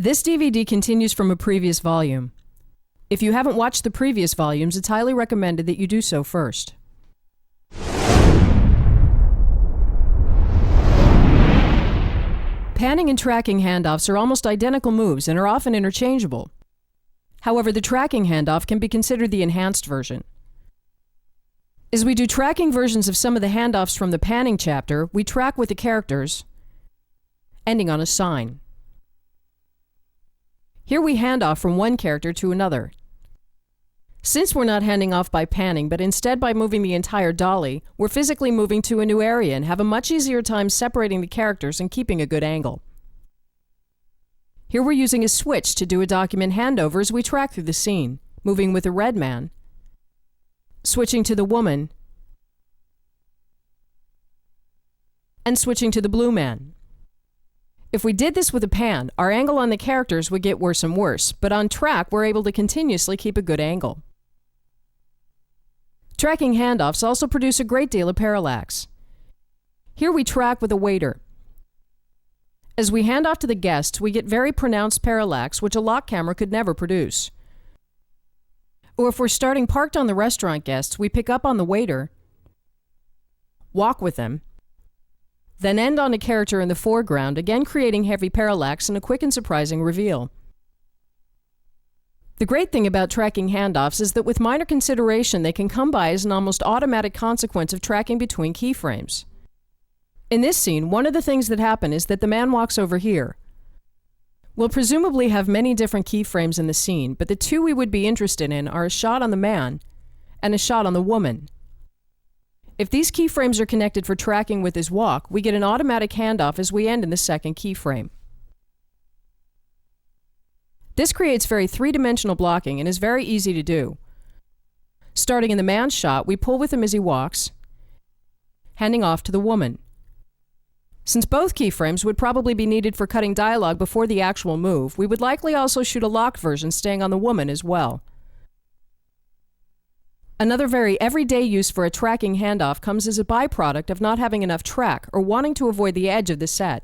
This DVD continues from a previous volume. If you haven't watched the previous volumes, it's highly recommended that you do so first. Panning and tracking handoffs are almost identical moves and are often interchangeable. However, the tracking handoff can be considered the enhanced version. As we do tracking versions of some of the handoffs from the panning chapter, we track with the characters, ending on a sign. Here we hand off from one character to another. Since we're not handing off by panning, but instead by moving the entire dolly, we're physically moving to a new area and have a much easier time separating the characters and keeping a good angle. Here we're using a switch to do a document handover as we track through the scene, moving with the red man, switching to the woman, and switching to the blue man. If we did this with a pan, our angle on the characters would get worse and worse, but on track, we're able to continuously keep a good angle. Tracking handoffs also produce a great deal of parallax. Here we track with a waiter. As we hand off to the guests, we get very pronounced parallax, which a lock camera could never produce. Or if we're starting parked on the restaurant guests, we pick up on the waiter, walk with them, then end on a character in the foreground, again creating heavy parallax and a quick and surprising reveal. The great thing about tracking handoffs is that with minor consideration, they can come by as an almost automatic consequence of tracking between keyframes. In this scene, one of the things that happen is that the man walks over here. We'll presumably have many different keyframes in the scene, but the two we would be interested in are a shot on the man and a shot on the woman. If these keyframes are connected for tracking with his walk, we get an automatic handoff as we end in the second keyframe. This creates very three-dimensional blocking and is very easy to do. Starting in the man's shot, we pull with him as he walks, handing off to the woman. Since both keyframes would probably be needed for cutting dialogue before the actual move, we would likely also shoot a locked version staying on the woman as well. Another very everyday use for a tracking handoff comes as a byproduct of not having enough track or wanting to avoid the edge of the set.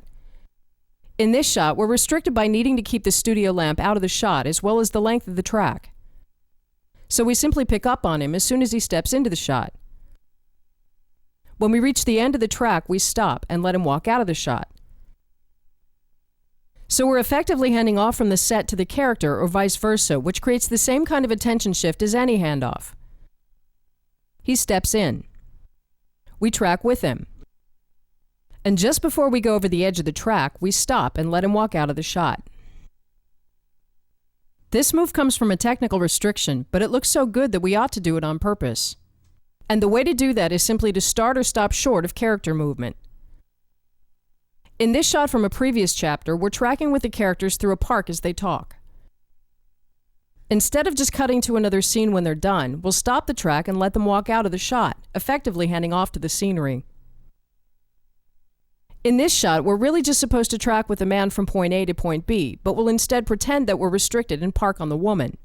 In this shot, we're restricted by needing to keep the studio lamp out of the shot as well as the length of the track. So we simply pick up on him as soon as he steps into the shot. When we reach the end of the track, we stop and let him walk out of the shot. So we're effectively handing off from the set to the character or vice versa, which creates the same kind of attention shift as any handoff. He steps in. We track with him. And just before we go over the edge of the track, we stop and let him walk out of the shot. This move comes from a technical restriction, but it looks so good that we ought to do it on purpose. And the way to do that is simply to start or stop short of character movement. In this shot from a previous chapter, we're tracking with the characters through a park as they talk. Instead of just cutting to another scene when they're done, we'll stop the track and let them walk out of the shot, effectively handing off to the scenery. In this shot, we're really just supposed to track with the man from point A to point B, but we'll instead pretend that we're restricted and park on the woman.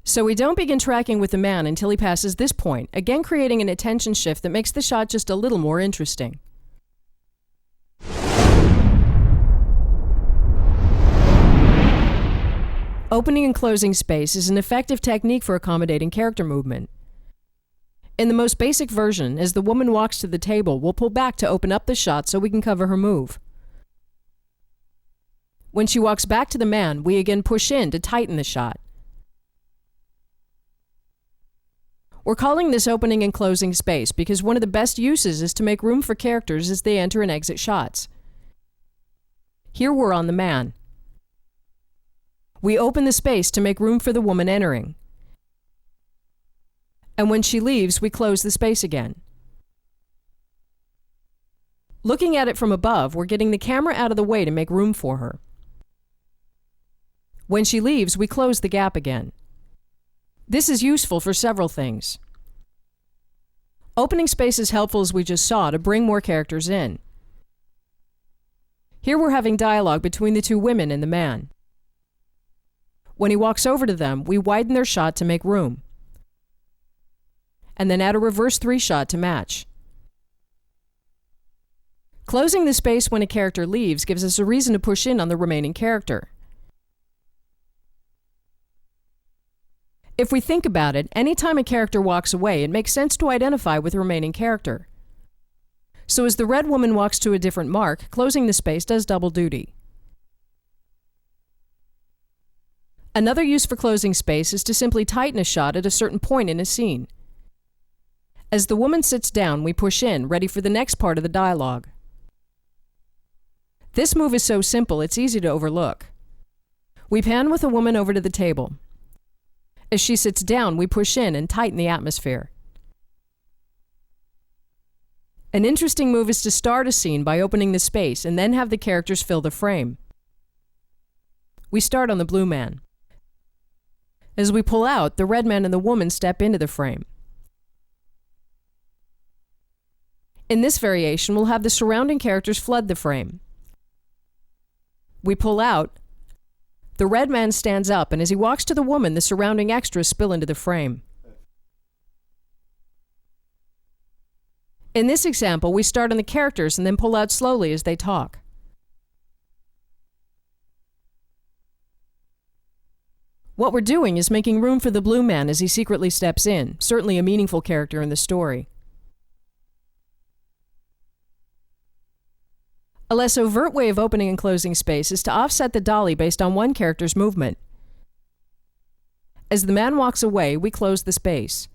So we don't begin tracking with the man until he passes this point, again creating an attention shift that makes the shot just a little more interesting. Opening and closing space is an effective technique for accommodating character movement. In the most basic version, as the woman walks to the table, we'll pull back to open up the shot so we can cover her move. When she walks back to the man, we again push in to tighten the shot. We're calling this opening and closing space because one of the best uses is to make room for characters as they enter and exit shots. Here we're on the man. We open the space to make room for the woman entering. And when she leaves, we close the space again. Looking at it from above, we're getting the camera out of the way to make room for her. When she leaves, we close the gap again. This is useful for several things. Opening space is helpful, as we just saw, to bring more characters in. Here we're having dialogue between the two women and the man. When he walks over to them, we widen their shot to make room, and then add a reverse 3 shot to match. Closing the space when a character leaves gives us a reason to push in on the remaining character. If we think about it, anytime a character walks away, it makes sense to identify with the remaining character. So as the red woman walks to a different mark, closing the space does double duty. Another use for closing space is to simply tighten a shot at a certain point in a scene. As the woman sits down, we push in, ready for the next part of the dialogue. This move is so simple, it's easy to overlook. We pan with the woman over to the table. As she sits down, we push in and tighten the atmosphere. An interesting move is to start a scene by opening the space and then have the characters fill the frame. We start on the blue man. As we pull out, the red man and the woman step into the frame. In this variation, we'll have the surrounding characters flood the frame. We pull out. The red man stands up, and as he walks to the woman, the surrounding extras spill into the frame. In this example, we start on the characters and then pull out slowly as they talk. What we're doing is making room for the blue man as he secretly steps in, certainly a meaningful character in the story. A less overt way of opening and closing space is to offset the dolly based on one character's movement. As the man walks away, we close the space.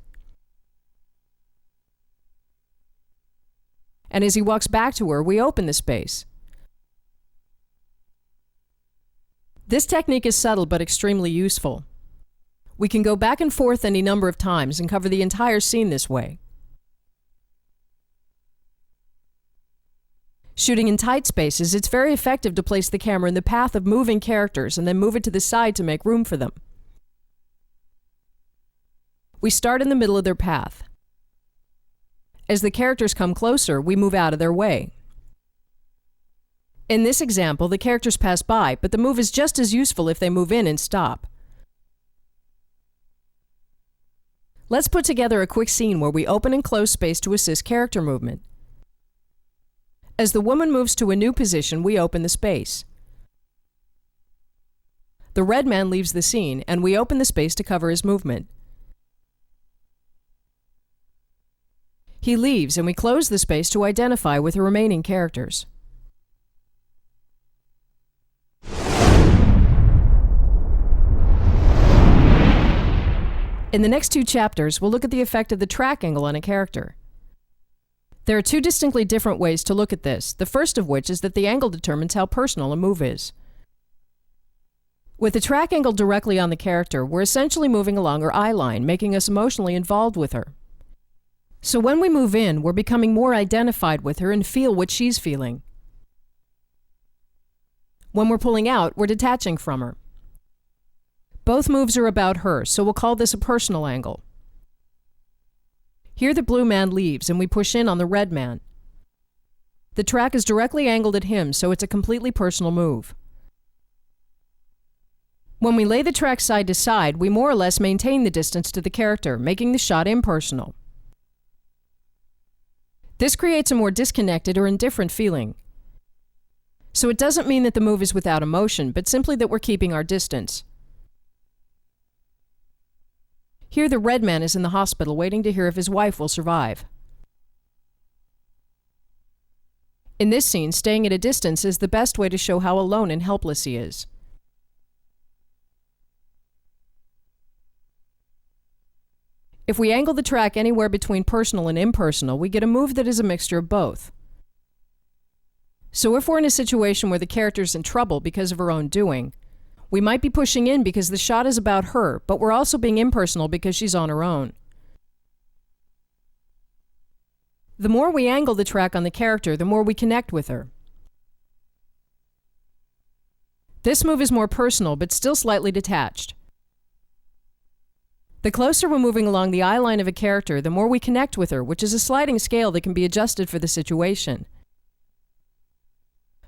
And as he walks back to her, we open the space. This technique is subtle but extremely useful. We can go back and forth any number of times and cover the entire scene this way. Shooting in tight spaces, it's very effective to place the camera in the path of moving characters and then move it to the side to make room for them. We start in the middle of their path. As the characters come closer, we move out of their way. In this example, the characters pass by, but the move is just as useful if they move in and stop. Let's put together a quick scene where we open and close space to assist character movement. As the woman moves to a new position, we open the space. The red man leaves the scene, and we open the space to cover his movement. He leaves, and we close the space to identify with the remaining characters. In the next two chapters, we'll look at the effect of the track angle on a character. There are two distinctly different ways to look at this, the first of which is that the angle determines how personal a move is. With the track angle directly on the character, we're essentially moving along her eye line, making us emotionally involved with her. So when we move in, we're becoming more identified with her and feel what she's feeling. When we're pulling out, we're detaching from her. Both moves are about her, so we'll call this a personal angle. Here the blue man leaves, and we push in on the red man. The track is directly angled at him, so it's a completely personal move. When we lay the track side to side, we more or less maintain the distance to the character, making the shot impersonal. This creates a more disconnected or indifferent feeling. So it doesn't mean that the move is without emotion, but simply that we're keeping our distance. Here the red man is in the hospital waiting to hear if his wife will survive. In this scene, staying at a distance is the best way to show how alone and helpless he is. If we angle the track anywhere between personal and impersonal, we get a move that is a mixture of both. So if we're in a situation where the character's in trouble because of her own doing, we might be pushing in because the shot is about her, but we're also being impersonal because she's on her own. The more we angle the track on the character, the more we connect with her. This move is more personal, but still slightly detached. The closer we're moving along the eye line of a character, the more we connect with her, which is a sliding scale that can be adjusted for the situation.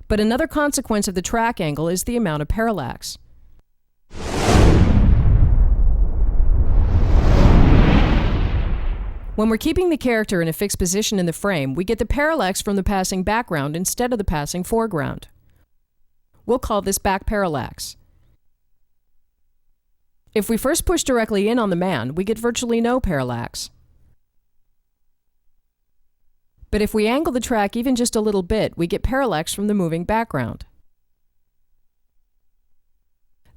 But another consequence of the track angle is the amount of parallax. When we're keeping the character in a fixed position in the frame, we get the parallax from the passing background instead of the passing foreground. We'll call this back parallax. If we first push directly in on the man, we get virtually no parallax. But if we angle the track even just a little bit, we get parallax from the moving background.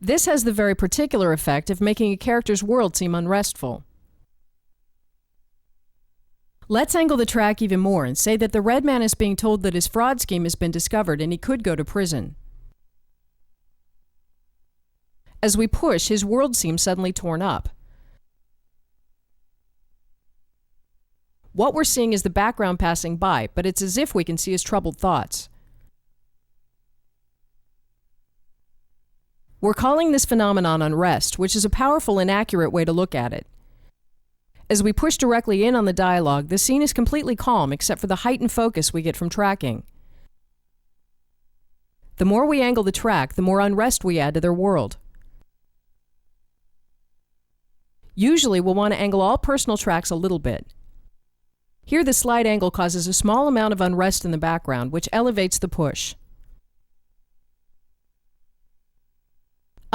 This has the very particular effect of making a character's world seem unrestful. Let's angle the track even more and say that the red man is being told that his fraud scheme has been discovered and he could go to prison. As we push, his world seems suddenly torn up. What we're seeing is the background passing by, but it's as if we can see his troubled thoughts. We're calling this phenomenon unrest, which is a powerful and accurate way to look at it. As we push directly in on the dialogue, the scene is completely calm except for the heightened focus we get from tracking. The more we angle the track, the more unrest we add to their world. Usually we'll want to angle all personal tracks a little bit. Here the slight angle causes a small amount of unrest in the background, which elevates the push.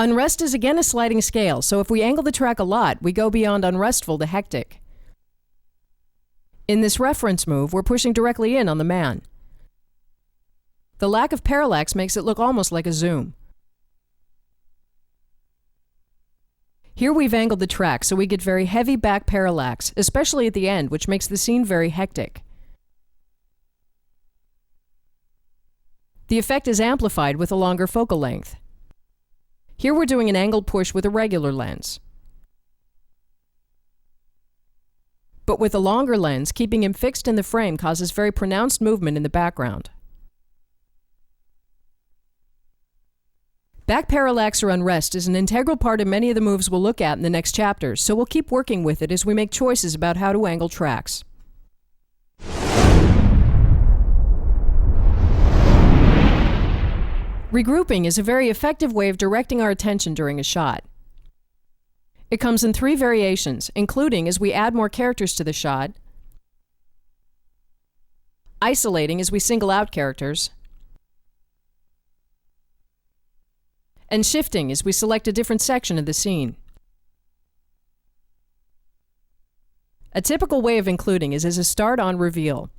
Unrest is again a sliding scale, so if we angle the track a lot, we go beyond unrestful to hectic. In this reference move, we're pushing directly in on the man. The lack of parallax makes it look almost like a zoom. Here we've angled the track so we get very heavy back parallax, especially at the end, which makes the scene very hectic. The effect is amplified with a longer focal length. Here we're doing an angled push with a regular lens. But with a longer lens, keeping him fixed in the frame causes very pronounced movement in the background. Back parallax or unrest is an integral part of many of the moves we'll look at in the next chapters, so we'll keep working with it as we make choices about how to angle tracks. Regrouping is a very effective way of directing our attention during a shot. It comes in 3 variations, including as we add more characters to the shot, isolating as we single out characters, and shifting as we select a different section of the scene. A typical way of including is as a start-on reveal.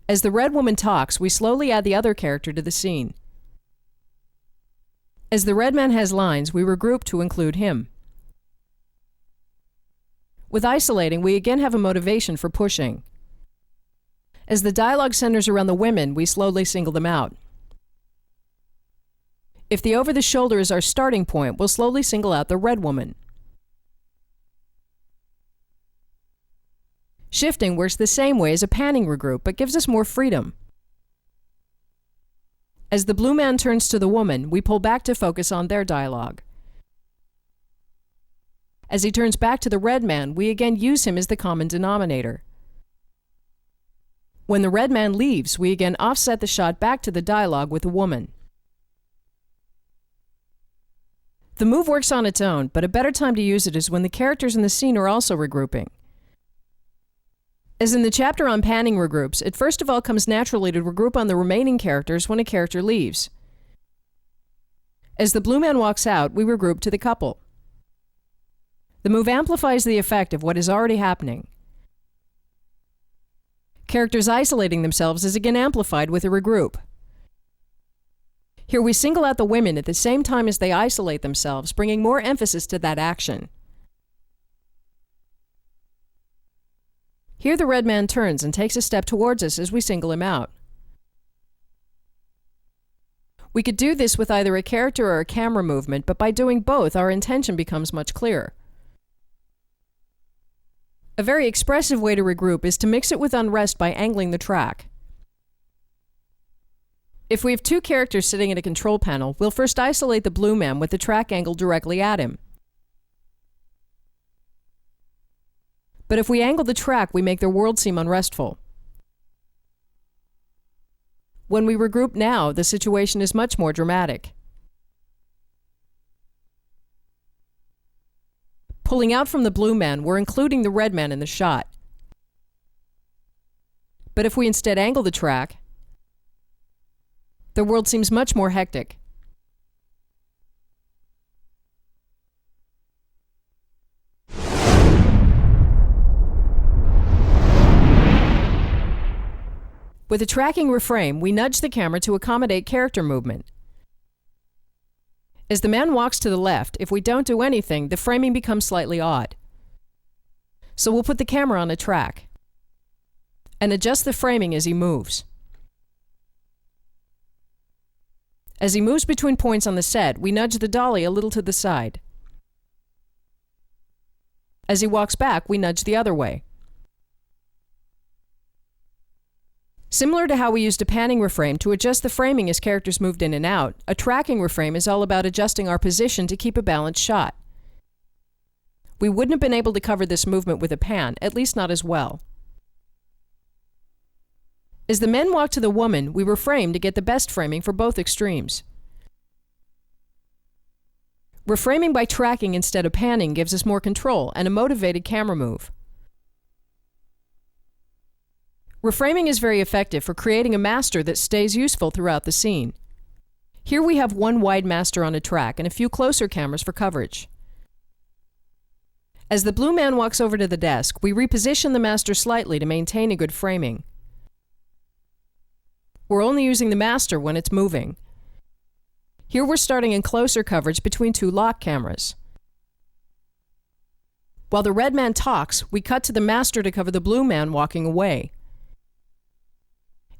As the red woman talks, we slowly add the other character to the scene. As the red man has lines, we regroup to include him. With isolating, we again have a motivation for pushing. As the dialogue centers around the women, we slowly single them out. If the over-the-shoulder is our starting point, we'll slowly single out the red woman. Shifting works the same way as a panning regroup, but gives us more freedom. As the blue man turns to the woman, we pull back to focus on their dialogue. As he turns back to the red man, we again use him as the common denominator. When the red man leaves, we again offset the shot back to the dialogue with the woman. The move works on its own, but a better time to use it is when the characters in the scene are also regrouping. As in the chapter on panning regroups, it first of all comes naturally to regroup on the remaining characters when a character leaves. As the blue man walks out, we regroup to the couple. The move amplifies the effect of what is already happening. Characters isolating themselves is again amplified with a regroup. Here we single out the women at the same time as they isolate themselves, bringing more emphasis to that action. Here the red man turns and takes a step towards us as we single him out. We could do this with either a character or a camera movement, but by doing both, our intention becomes much clearer. A very expressive way to regroup is to mix it with unrest by angling the track. If we have 2 characters sitting at a control panel, we'll first isolate the blue man with the track angled directly at him. But if we angle the track, we make their world seem unrestful. When we regroup now, the situation is much more dramatic. Pulling out from the blue man, we're including the red man in the shot. But if we instead angle the track, the world seems much more hectic. With a tracking reframe, we nudge the camera to accommodate character movement. As the man walks to the left, if we don't do anything, the framing becomes slightly odd. So we'll put the camera on a track and adjust the framing as he moves. As he moves between points on the set, we nudge the dolly a little to the side. As he walks back, we nudge the other way. Similar to how we used a panning reframe to adjust the framing as characters moved in and out, a tracking reframe is all about adjusting our position to keep a balanced shot. We wouldn't have been able to cover this movement with a pan, at least not as well. As the men walk to the woman, we reframe to get the best framing for both extremes. Reframing by tracking instead of panning gives us more control and a motivated camera move. Reframing is very effective for creating a master that stays useful throughout the scene. Here we have one wide master on a track and a few closer cameras for coverage. As the blue man walks over to the desk, we reposition the master slightly to maintain a good framing. We're only using the master when it's moving. Here we're starting in closer coverage between two lock cameras. While the red man talks, we cut to the master to cover the blue man walking away.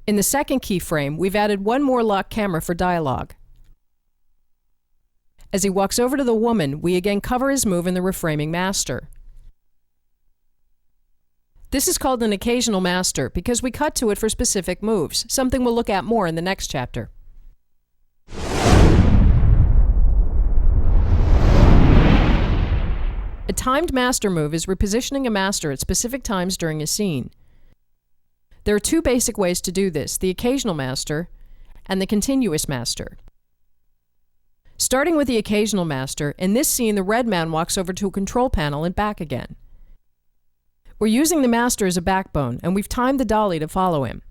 In the second keyframe, we've added one more lock camera for dialogue. As he walks over to the woman, we again cover his move in the reframing master. This is called an occasional master because we cut to it for specific moves, something we'll look at more in the next chapter. A timed master move is repositioning a master at specific times during a scene. There are two basic ways to do this, the occasional master and the continuous master. Starting with the occasional master, in this scene the red man walks over to a control panel and back again. We're using the master as a backbone, and we've timed the dolly to follow him.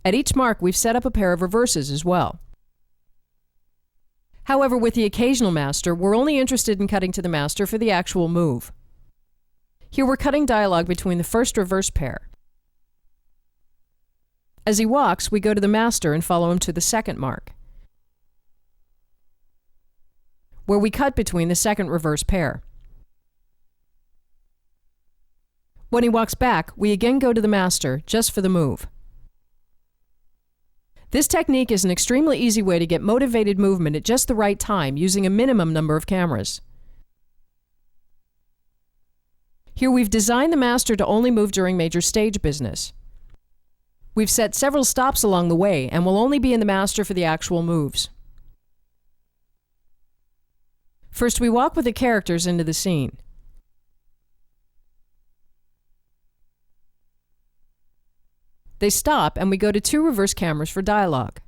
At each mark, we've set up a pair of reverses as well. However, with the occasional master, we're only interested in cutting to the master for the actual move. Here we're cutting dialogue between the first reverse pair. As he walks, we go to the master and follow him to the second mark, where we cut between the second reverse pair. When he walks back, we again go to the master, just for the move. This technique is an extremely easy way to get motivated movement at just the right time using a minimum number of cameras. Here we've designed the master to only move during major stage business. We've set several stops along the way and will only be in the master for the actual moves. First, we walk with the characters into the scene. They stop and we go to two reverse cameras for dialogue.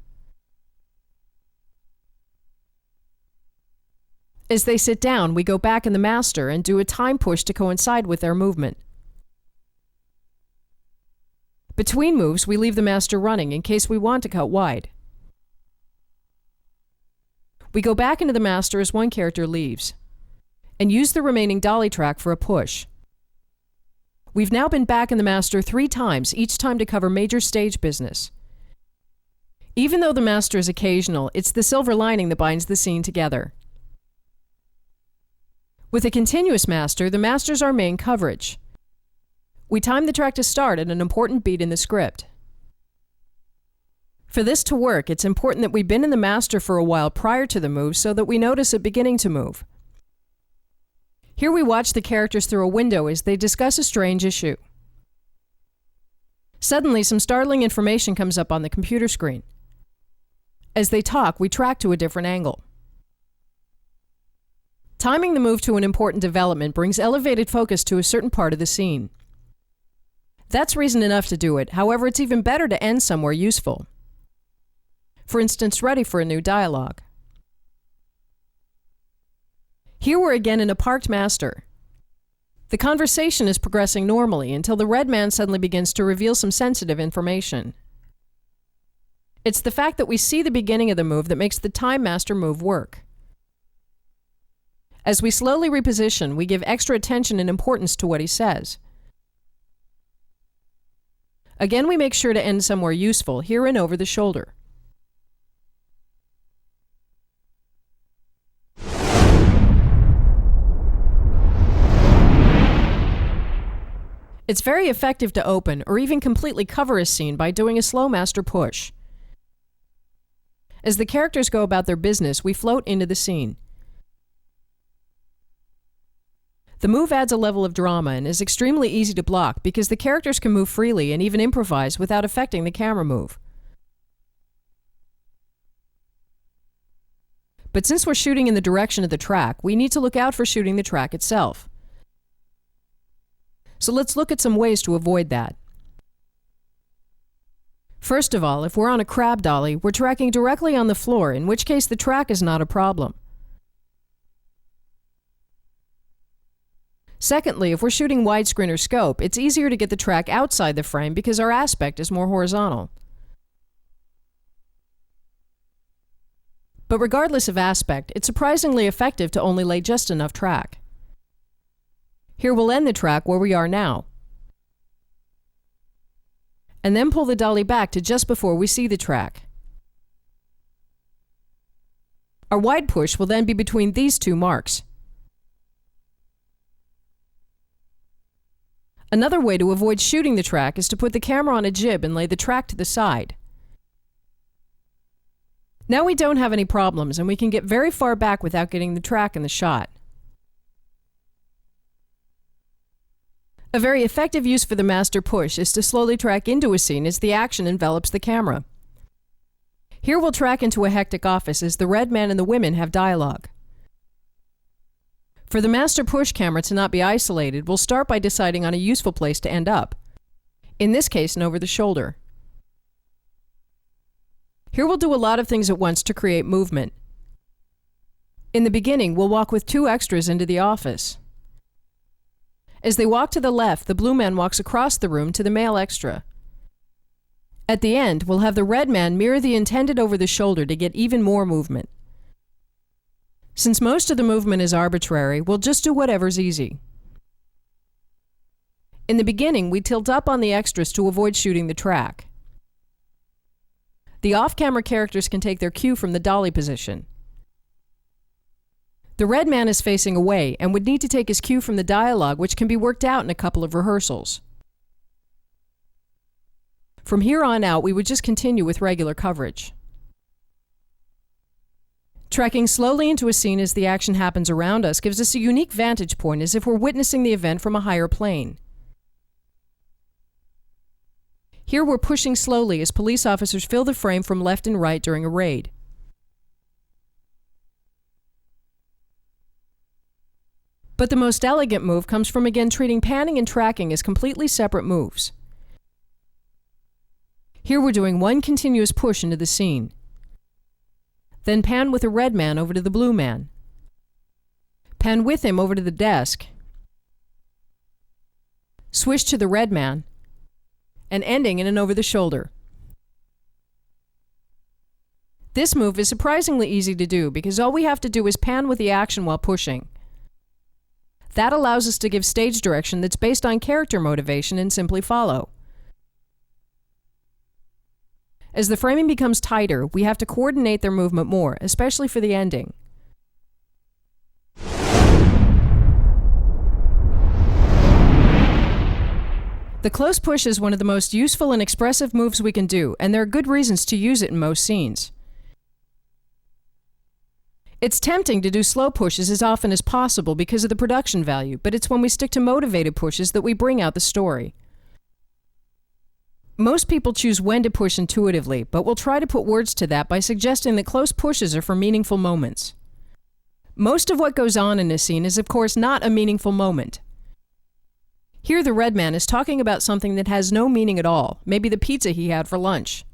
As they sit down, we go back in the master and do a time push to coincide with their movement. Between moves, we leave the master running in case we want to cut wide. We go back into the master as one character leaves, and use the remaining dolly track for a push. We've now been back in the master 3 times, each time to cover major stage business. Even though the master is occasional, it's the silver lining that binds the scene together. With a continuous master, the master's our main coverage. We time the track to start at an important beat in the script. For this to work, it's important that we've been in the master for a while prior to the move so that we notice it beginning to move. Here we watch the characters through a window as they discuss a strange issue. Suddenly, some startling information comes up on the computer screen. As they talk, we track to a different angle. Timing the move to an important development brings elevated focus to a certain part of the scene. That's reason enough to do it, however, it's even better to end somewhere useful. For instance, ready for a new dialogue. Here we're again in a parked master. The conversation is progressing normally until the red man suddenly begins to reveal some sensitive information. It's the fact that we see the beginning of the move that makes the Time Master move work. As we slowly reposition, we give extra attention and importance to what he says. Again, we make sure to end somewhere useful, here and over the shoulder. It's very effective to open or even completely cover a scene by doing a slow master push. As the characters go about their business, we float into the scene. The move adds a level of drama and is extremely easy to block because the characters can move freely and even improvise without affecting the camera move. But since we're shooting in the direction of the track, we need to look out for shooting the track itself. So let's look at some ways to avoid that. First of all, if we're on a crab dolly, we're tracking directly on the floor, in which case the track is not a problem. Secondly, if we're shooting widescreen or scope, it's easier to get the track outside the frame because our aspect is more horizontal. But regardless of aspect, it's surprisingly effective to only lay just enough track. Here we'll end the track where we are now, and then pull the dolly back to just before we see the track. Our wide push will then be between these two marks. Another way to avoid shooting the track is to put the camera on a jib and lay the track to the side. Now we don't have any problems and we can get very far back without getting the track in the shot. A very effective use for the master push is to slowly track into a scene as the action envelops the camera. Here we'll track into a hectic office as the red man and the women have dialogue. For the master push camera to not be isolated, we'll start by deciding on a useful place to end up. In this case, an over the shoulder. Here we'll do a lot of things at once to create movement. In the beginning, we'll walk with two extras into the office. As they walk to the left, the blue man walks across the room to the male extra. At the end, we'll have the red man mirror the intended over the shoulder to get even more movement. Since most of the movement is arbitrary, we'll just do whatever's easy. In the beginning, we tilt up on the extras to avoid shooting the track. The off-camera characters can take their cue from the dolly position. The red man is facing away and would need to take his cue from the dialogue, which can be worked out in a couple of rehearsals. From here on out, we would just continue with regular coverage. Tracking slowly into a scene as the action happens around us gives us a unique vantage point as if we're witnessing the event from a higher plane. Here we're pushing slowly as police officers fill the frame from left and right during a raid. But the most elegant move comes from again treating panning and tracking as completely separate moves. Here we're doing one continuous push into the scene. Then pan with the red man over to the blue man. Pan with him over to the desk. Swish to the red man, and ending in an over the shoulder. This move is surprisingly easy to do because all we have to do is pan with the action while pushing. That allows us to give stage direction that's based on character motivation and simply follow. As the framing becomes tighter, we have to coordinate their movement more, especially for the ending. The close push is one of the most useful and expressive moves we can do, and there are good reasons to use it in most scenes. It's tempting to do slow pushes as often as possible because of the production value, but it's when we stick to motivated pushes that we bring out the story. Most people choose when to push intuitively, but we'll try to put words to that by suggesting that close pushes are for meaningful moments. Most of what goes on in a scene is, of course, not a meaningful moment. Here the red man is talking about something that has no meaning at all, maybe the pizza he had for lunch.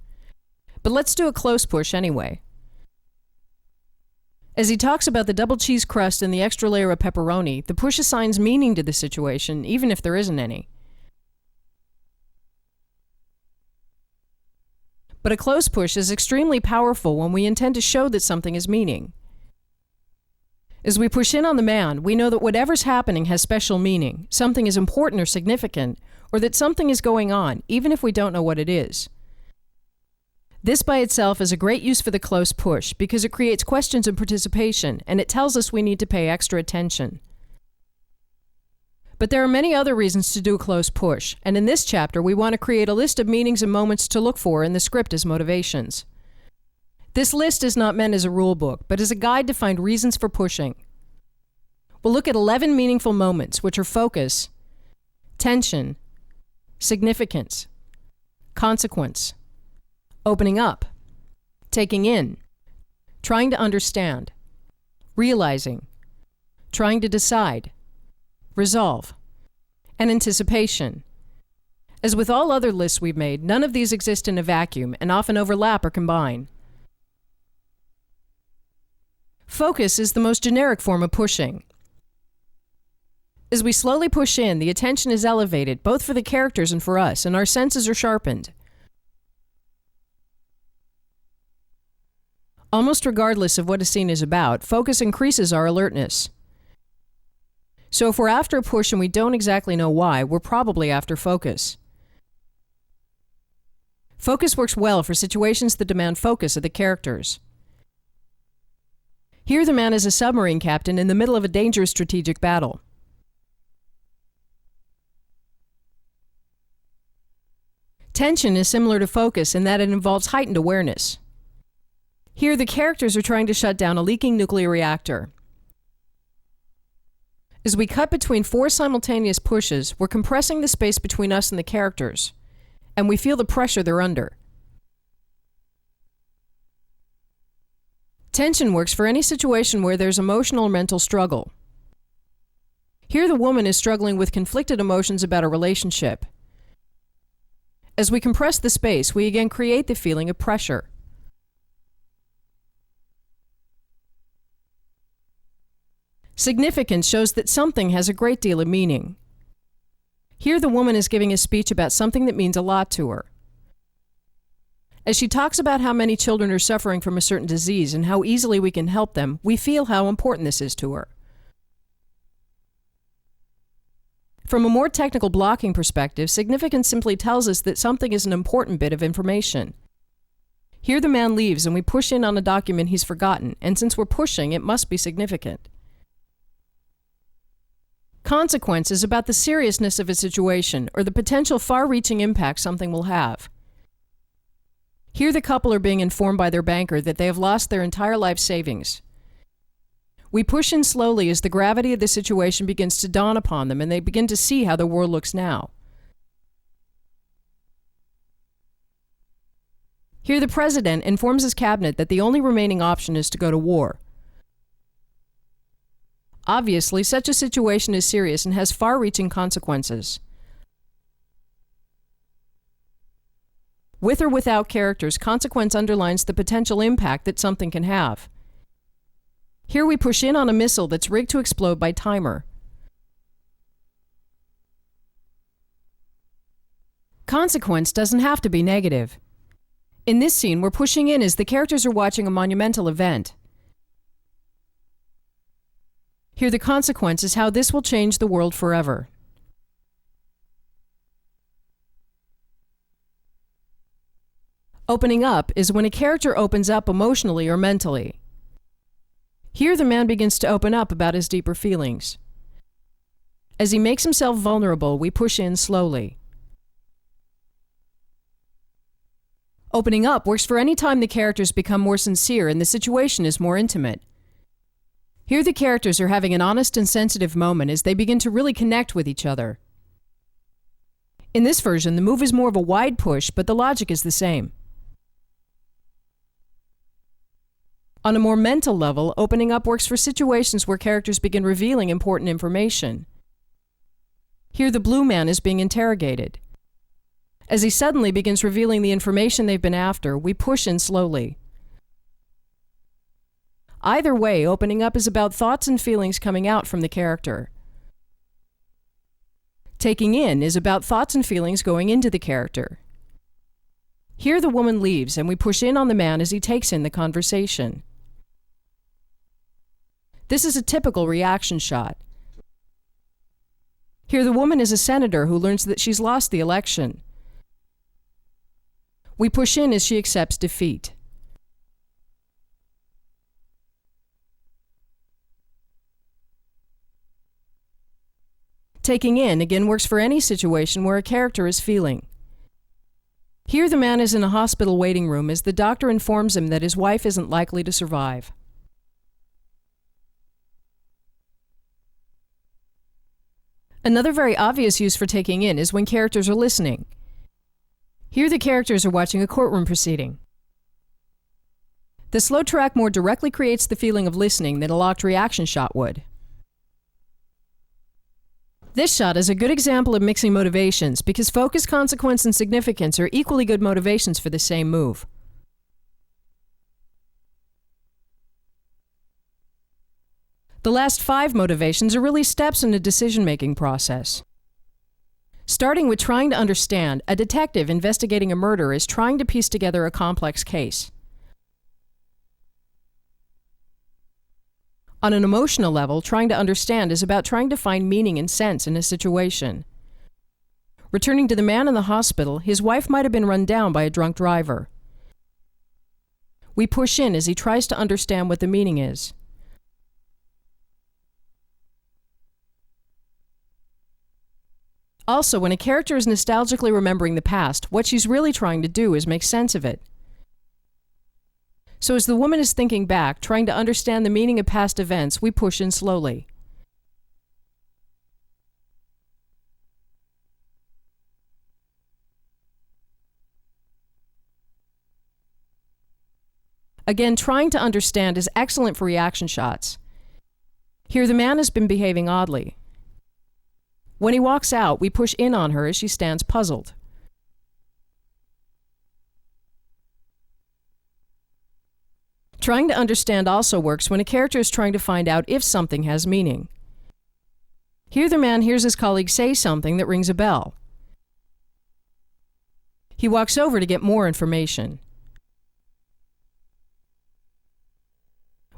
But let's do a close push anyway. As he talks about the double cheese crust and the extra layer of pepperoni, the push assigns meaning to the situation, even if there isn't any. But a close push is extremely powerful when we intend to show that something has meaning. As we push in on the man, we know that whatever's happening has special meaning, something is important or significant, or that something is going on, even if we don't know what it is. This by itself is a great use for the close push because it creates questions and participation, and it tells us we need to pay extra attention. But there are many other reasons to do a close push, and in this chapter we want to create a list of meanings and moments to look for in the script as motivations. This list is not meant as a rule book, but as a guide to find reasons for pushing. We'll look at 11 meaningful moments, which are focus, tension, significance, consequence, opening up, taking in, trying to understand, realizing, trying to decide, resolve, and anticipation. As with all other lists we've made, none of these exist in a vacuum and often overlap or combine. Focus is the most generic form of pushing. As we slowly push in, the attention is elevated, both for the characters and for us, and our senses are sharpened. Almost regardless of what a scene is about, focus increases our alertness. So if we're after a push and we don't exactly know why, we're probably after focus. Focus works well for situations that demand focus of the characters. Here the man is a submarine captain in the middle of a dangerous strategic battle. Tension is similar to focus in that it involves heightened awareness. Here the characters are trying to shut down a leaking nuclear reactor. As we cut between 4 simultaneous pushes, we're compressing the space between us and the characters, and we feel the pressure they're under. Tension works for any situation where there's emotional or mental struggle. Here the woman is struggling with conflicted emotions about a relationship. As we compress the space, we again create the feeling of pressure. Significance shows that something has a great deal of meaning. Here the woman is giving a speech about something that means a lot to her. As she talks about how many children are suffering from a certain disease and how easily we can help them, we feel how important this is to her. From a more technical blocking perspective, significance simply tells us that something is an important bit of information. Here the man leaves and we push in on a document he's forgotten, and since we're pushing, it must be significant. Consequence is about the seriousness of a situation or the potential far-reaching impact something will have. Here the couple are being informed by their banker that they have lost their entire life savings. We push in slowly as the gravity of the situation begins to dawn upon them and they begin to see how the world looks now. Here the president informs his cabinet that the only remaining option is to go to war. Obviously, such a situation is serious and has far-reaching consequences. With or without characters, consequence underlines the potential impact that something can have. Here we push in on a missile that's rigged to explode by timer. Consequence doesn't have to be negative. In this scene, we're pushing in as the characters are watching a monumental event. Here the consequence is how this will change the world forever. Opening up is when a character opens up emotionally or mentally. Here the man begins to open up about his deeper feelings. As he makes himself vulnerable, we push in slowly. Opening up works for any time the characters become more sincere and the situation is more intimate. Here the characters are having an honest and sensitive moment as they begin to really connect with each other. In this version, the move is more of a wide push, but the logic is the same. On a more mental level, opening up works for situations where characters begin revealing important information. Here the blue man is being interrogated. As he suddenly begins revealing the information they've been after, we push in slowly. Either way, opening up is about thoughts and feelings coming out from the character. Taking in is about thoughts and feelings going into the character. Here the woman leaves, and we push in on the man as he takes in the conversation. This is a typical reaction shot. Here the woman is a senator who learns that she's lost the election. We push in as she accepts defeat. Taking in again works for any situation where a character is feeling. Here the man is in a hospital waiting room as the doctor informs him that his wife isn't likely to survive. Another very obvious use for taking in is when characters are listening. Here the characters are watching a courtroom proceeding. The slow track more directly creates the feeling of listening than a locked reaction shot would. This shot is a good example of mixing motivations because focus, consequence, and significance are equally good motivations for the same move. The last 5 motivations are really steps in a decision-making process. Starting with trying to understand, a detective investigating a murder is trying to piece together a complex case. On an emotional level, trying to understand is about trying to find meaning and sense in a situation. Returning to the man in the hospital, his wife might have been run down by a drunk driver. We push in as he tries to understand what the meaning is. Also, when a character is nostalgically remembering the past, what she's really trying to do is make sense of it. So as the woman is thinking back, trying to understand the meaning of past events, we push in slowly. Again, trying to understand is excellent for reaction shots. Here the man has been behaving oddly. When he walks out, we push in on her as she stands puzzled. Trying to understand also works when a character is trying to find out if something has meaning. Here the man hears his colleague say something that rings a bell. He walks over to get more information.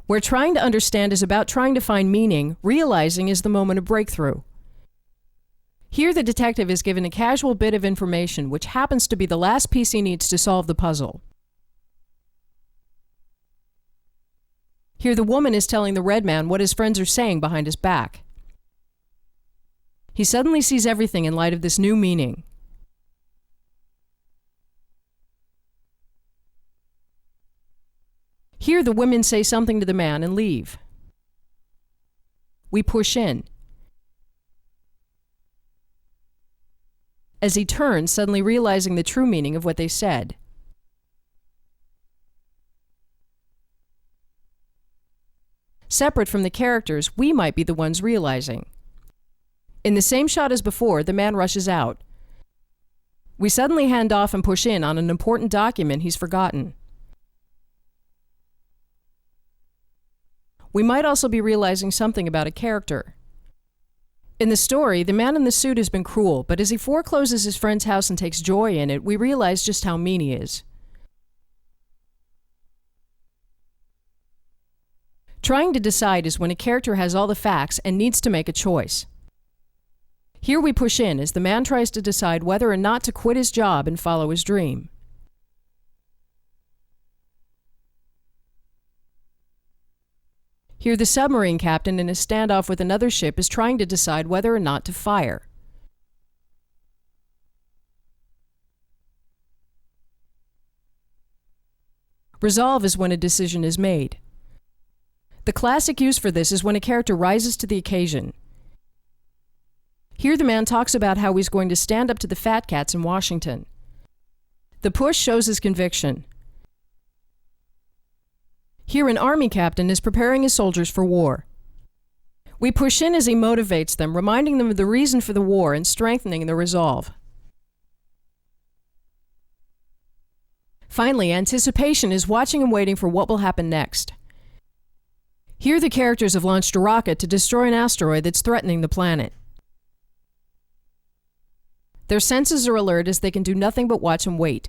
Where trying to understand is about trying to find meaning, realizing is the moment of breakthrough. Here the detective is given a casual bit of information which happens to be the last piece he needs to solve the puzzle. Here the woman is telling the red man what his friends are saying behind his back. He suddenly sees everything in light of this new meaning. Here the women say something to the man and leave. We push in. As he turns, suddenly realizing the true meaning of what they said. Separate from the characters, we might be the ones realizing. In the same shot as before, the man rushes out. We suddenly hand off and push in on an important document he's forgotten. We might also be realizing something about a character. In the story, the man in the suit has been cruel, but as he forecloses his friend's house and takes joy in it, we realize just how mean he is. Trying to decide is when a character has all the facts and needs to make a choice. Here we push in as the man tries to decide whether or not to quit his job and follow his dream. Here the submarine captain in a standoff with another ship is trying to decide whether or not to fire. Resolve is when a decision is made. The classic use for this is when a character rises to the occasion. Here the man talks about how he's going to stand up to the fat cats in Washington. The push shows his conviction. Here an army captain is preparing his soldiers for war. We push in as he motivates them, reminding them of the reason for the war and strengthening their resolve. Finally, anticipation is watching and waiting for what will happen next. Here the characters have launched a rocket to destroy an asteroid that's threatening the planet. Their senses are alert as they can do nothing but watch and wait.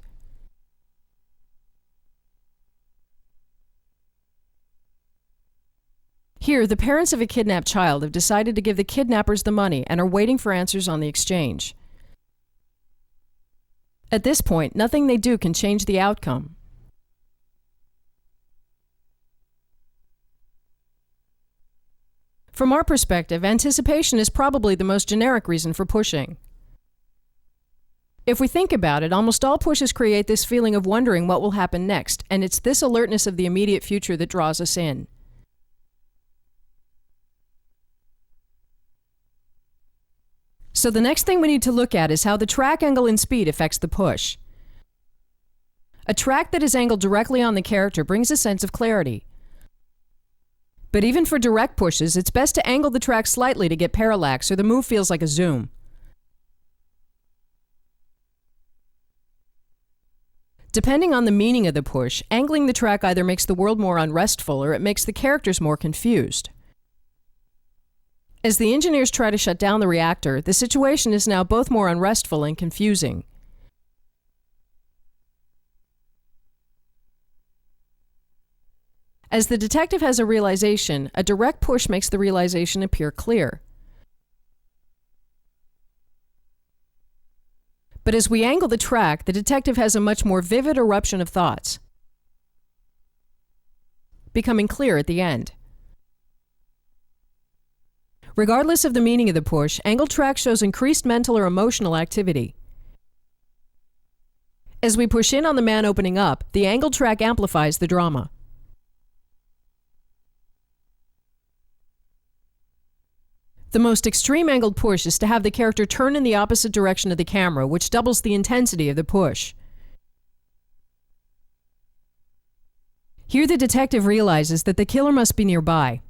Here, the parents of a kidnapped child have decided to give the kidnappers the money and are waiting for answers on the exchange. At this point, nothing they do can change the outcome. From our perspective, anticipation is probably the most generic reason for pushing. If we think about it, almost all pushes create this feeling of wondering what will happen next, and it's this alertness of the immediate future that draws us in. So the next thing we need to look at is how the track angle and speed affects the push. A track that is angled directly on the character brings a sense of clarity. But even for direct pushes, it's best to angle the track slightly to get parallax, or the move feels like a zoom. Depending on the meaning of the push, angling the track either makes the world more unrestful or it makes the characters more confused. As the engineers try to shut down the reactor, the situation is now both more unrestful and confusing. As the detective has a realization, a direct push makes the realization appear clear. But as we angle the track, the detective has a much more vivid eruption of thoughts, becoming clear at the end. Regardless of the meaning of the push, angled track shows increased mental or emotional activity. As we push in on the man opening up, the angled track amplifies the drama. The most extreme angled push is to have the character turn in the opposite direction of the camera, which doubles the intensity of the push. Here the detective realizes that the killer must be nearby.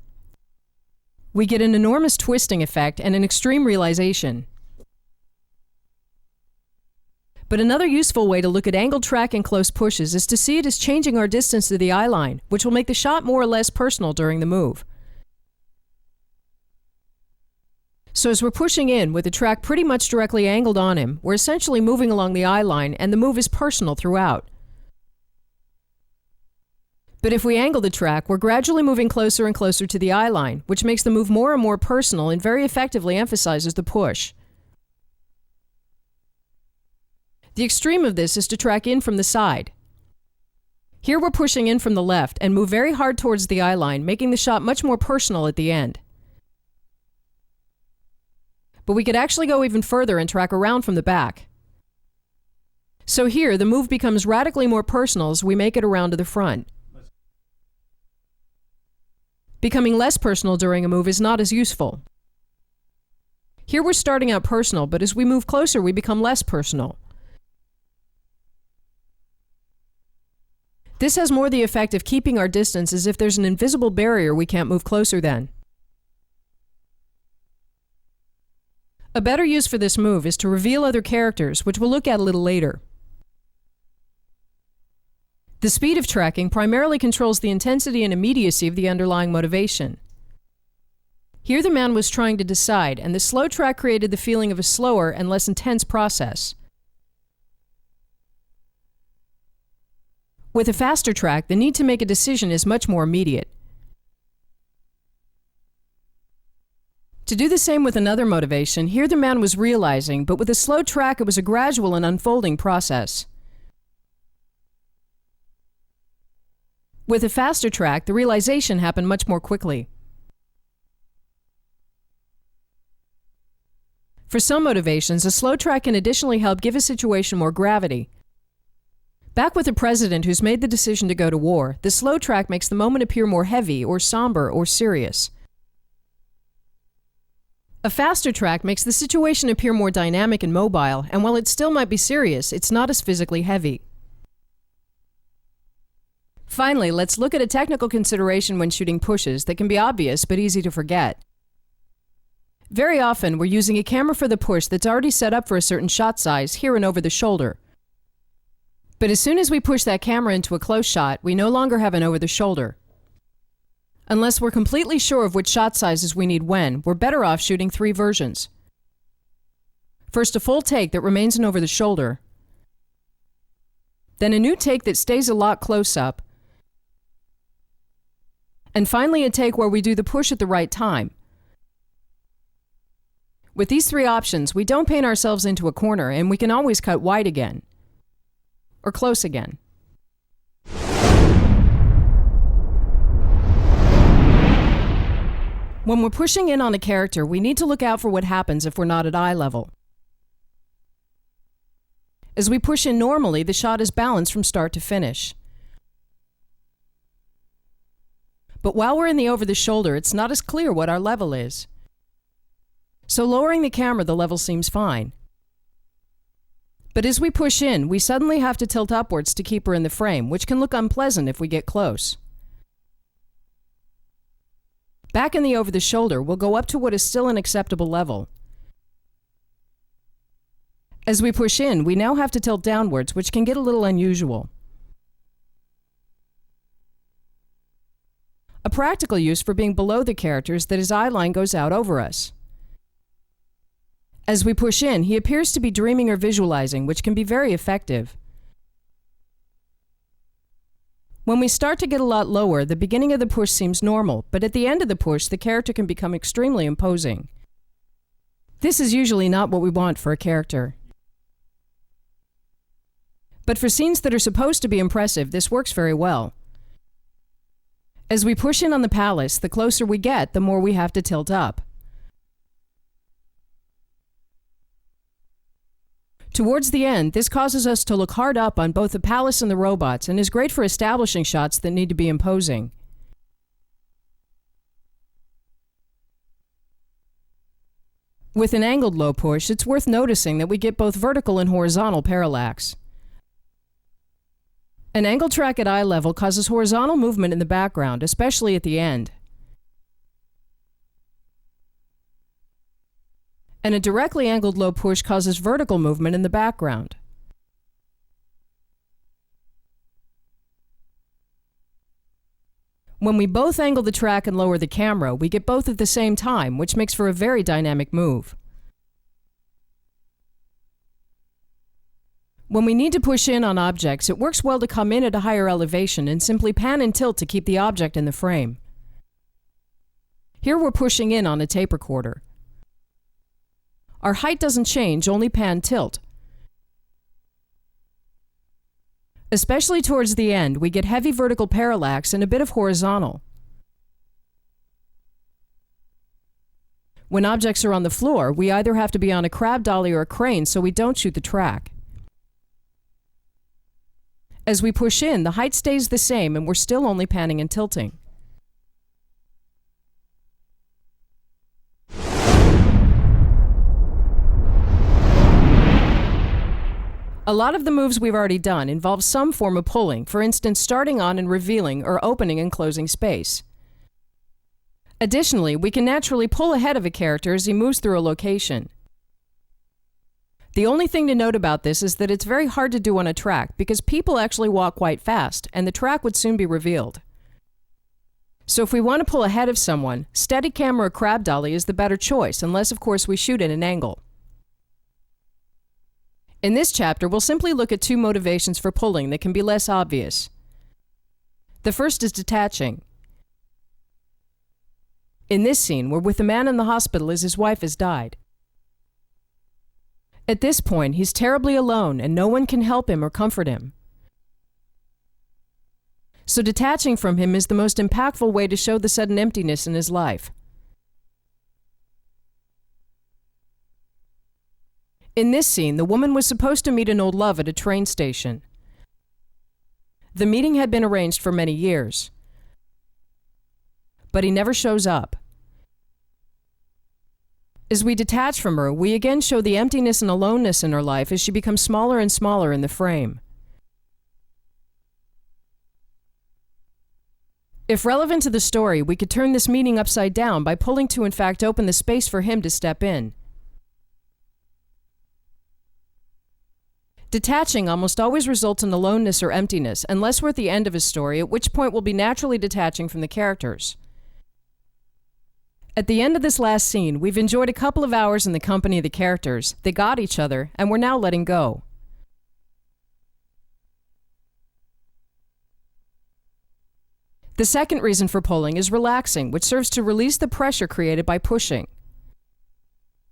We get an enormous twisting effect and an extreme realization. But another useful way to look at angled track and close pushes is to see it as changing our distance to the eye line, which will make the shot more or less personal during the move. So as we're pushing in with the track pretty much directly angled on him, we're essentially moving along the eye line, and the move is personal throughout. But if we angle the track, we're gradually moving closer and closer to the eye line, which makes the move more and more personal and very effectively emphasizes the push. The extreme of this is to track in from the side. Here we're pushing in from the left and move very hard towards the eye line, making the shot much more personal at the end. But we could actually go even further and track around from the back. So here, the move becomes radically more personal as we make it around to the front. Becoming less personal during a move is not as useful. Here we're starting out personal, but as we move closer, we become less personal. This has more the effect of keeping our distance, as if there's an invisible barrier we can't move closer than. A better use for this move is to reveal other characters, which we'll look at a little later. The speed of tracking primarily controls the intensity and immediacy of the underlying motivation. Here the man was trying to decide, and the slow track created the feeling of a slower and less intense process. With a faster track, the need to make a decision is much more immediate. To do the same with another motivation, here the man was realizing, but with a slow track it was a gradual and unfolding process. With a faster track, the realization happened much more quickly. For some motivations, a slow track can additionally help give a situation more gravity. Back with a president who's made the decision to go to war, the slow track makes the moment appear more heavy or somber or serious. A faster track makes the situation appear more dynamic and mobile, and while it still might be serious, it's not as physically heavy. Finally, let's look at a technical consideration when shooting pushes that can be obvious but easy to forget. Very often, we're using a camera for the push that's already set up for a certain shot size, here and over the shoulder. But as soon as we push that camera into a close shot, we no longer have an over the shoulder. Unless we're completely sure of which shot sizes we need when, we're better off shooting 3 versions. First, a full take that remains an over the shoulder. Then a new take that stays a lot close up. And finally, a take where we do the push at the right time. With these 3 options, we don't paint ourselves into a corner, and we can always cut wide again. Or close again. When we're pushing in on a character, we need to look out for what happens if we're not at eye level. As we push in normally, the shot is balanced from start to finish. But while we're in the over the shoulder, it's not as clear what our level is. So lowering the camera, the level seems fine. But as we push in, we suddenly have to tilt upwards to keep her in the frame, which can look unpleasant if we get close. Back in the over the shoulder, we'll go up to what is still an acceptable level. As we push in, we now have to tilt downwards, which can get a little unusual. A practical use for being below the character is that his eye line goes out over us. As we push in, he appears to be dreaming or visualizing, which can be very effective. When we start to get a lot lower, the beginning of the push seems normal, but at the end of the push, the character can become extremely imposing. This is usually not what we want for a character. But for scenes that are supposed to be impressive, this works very well. As we push in on the palace, the closer we get, the more we have to tilt up. Towards the end, this causes us to look hard up on both the palace and the robots, and is great for establishing shots that need to be imposing. With an angled low push, it's worth noticing that we get both vertical and horizontal parallax. An angle track at eye level causes horizontal movement in the background, especially at the end. And a directly angled low push causes vertical movement in the background. When we both angle the track and lower the camera, we get both at the same time, which makes for a very dynamic move. When we need to push in on objects, it works well to come in at a higher elevation and simply pan and tilt to keep the object in the frame. Here we're pushing in on a tape recorder. Our height doesn't change, only pan tilt. Especially towards the end, we get heavy vertical parallax and a bit of horizontal. When objects are on the floor, we either have to be on a crab dolly or a crane so we don't shoot the track. As we push in, the height stays the same and we're still only panning and tilting. A lot of the moves we've already done involve some form of pulling, for instance starting on and revealing or opening and closing space. Additionally, we can naturally pull ahead of a character as he moves through a location. The only thing to note about this is that it's very hard to do on a track because people actually walk quite fast and the track would soon be revealed. So if we want to pull ahead of someone, Steadicam or a crab dolly is the better choice, unless of course we shoot at an angle. In this chapter, we'll simply look at 2 motivations for pulling that can be less obvious. The first is detaching. In this scene, we're with a man in the hospital as his wife has died. At this point, he's terribly alone and no one can help him or comfort him. So detaching from him is the most impactful way to show the sudden emptiness in his life. In this scene, the woman was supposed to meet an old love at a train station. The meeting had been arranged for many years, but he never shows up. As we detach from her, we again show the emptiness and aloneness in her life as she becomes smaller and smaller in the frame. If relevant to the story, we could turn this meeting upside down by pulling to in fact open the space for him to step in. Detaching almost always results in aloneness or emptiness, unless we're at the end of a story, at which point we'll be naturally detaching from the characters. At the end of this last scene, we've enjoyed a couple of hours in the company of the characters, they got each other, and we're now letting go. The second reason for pulling is relaxing, which serves to release the pressure created by pushing.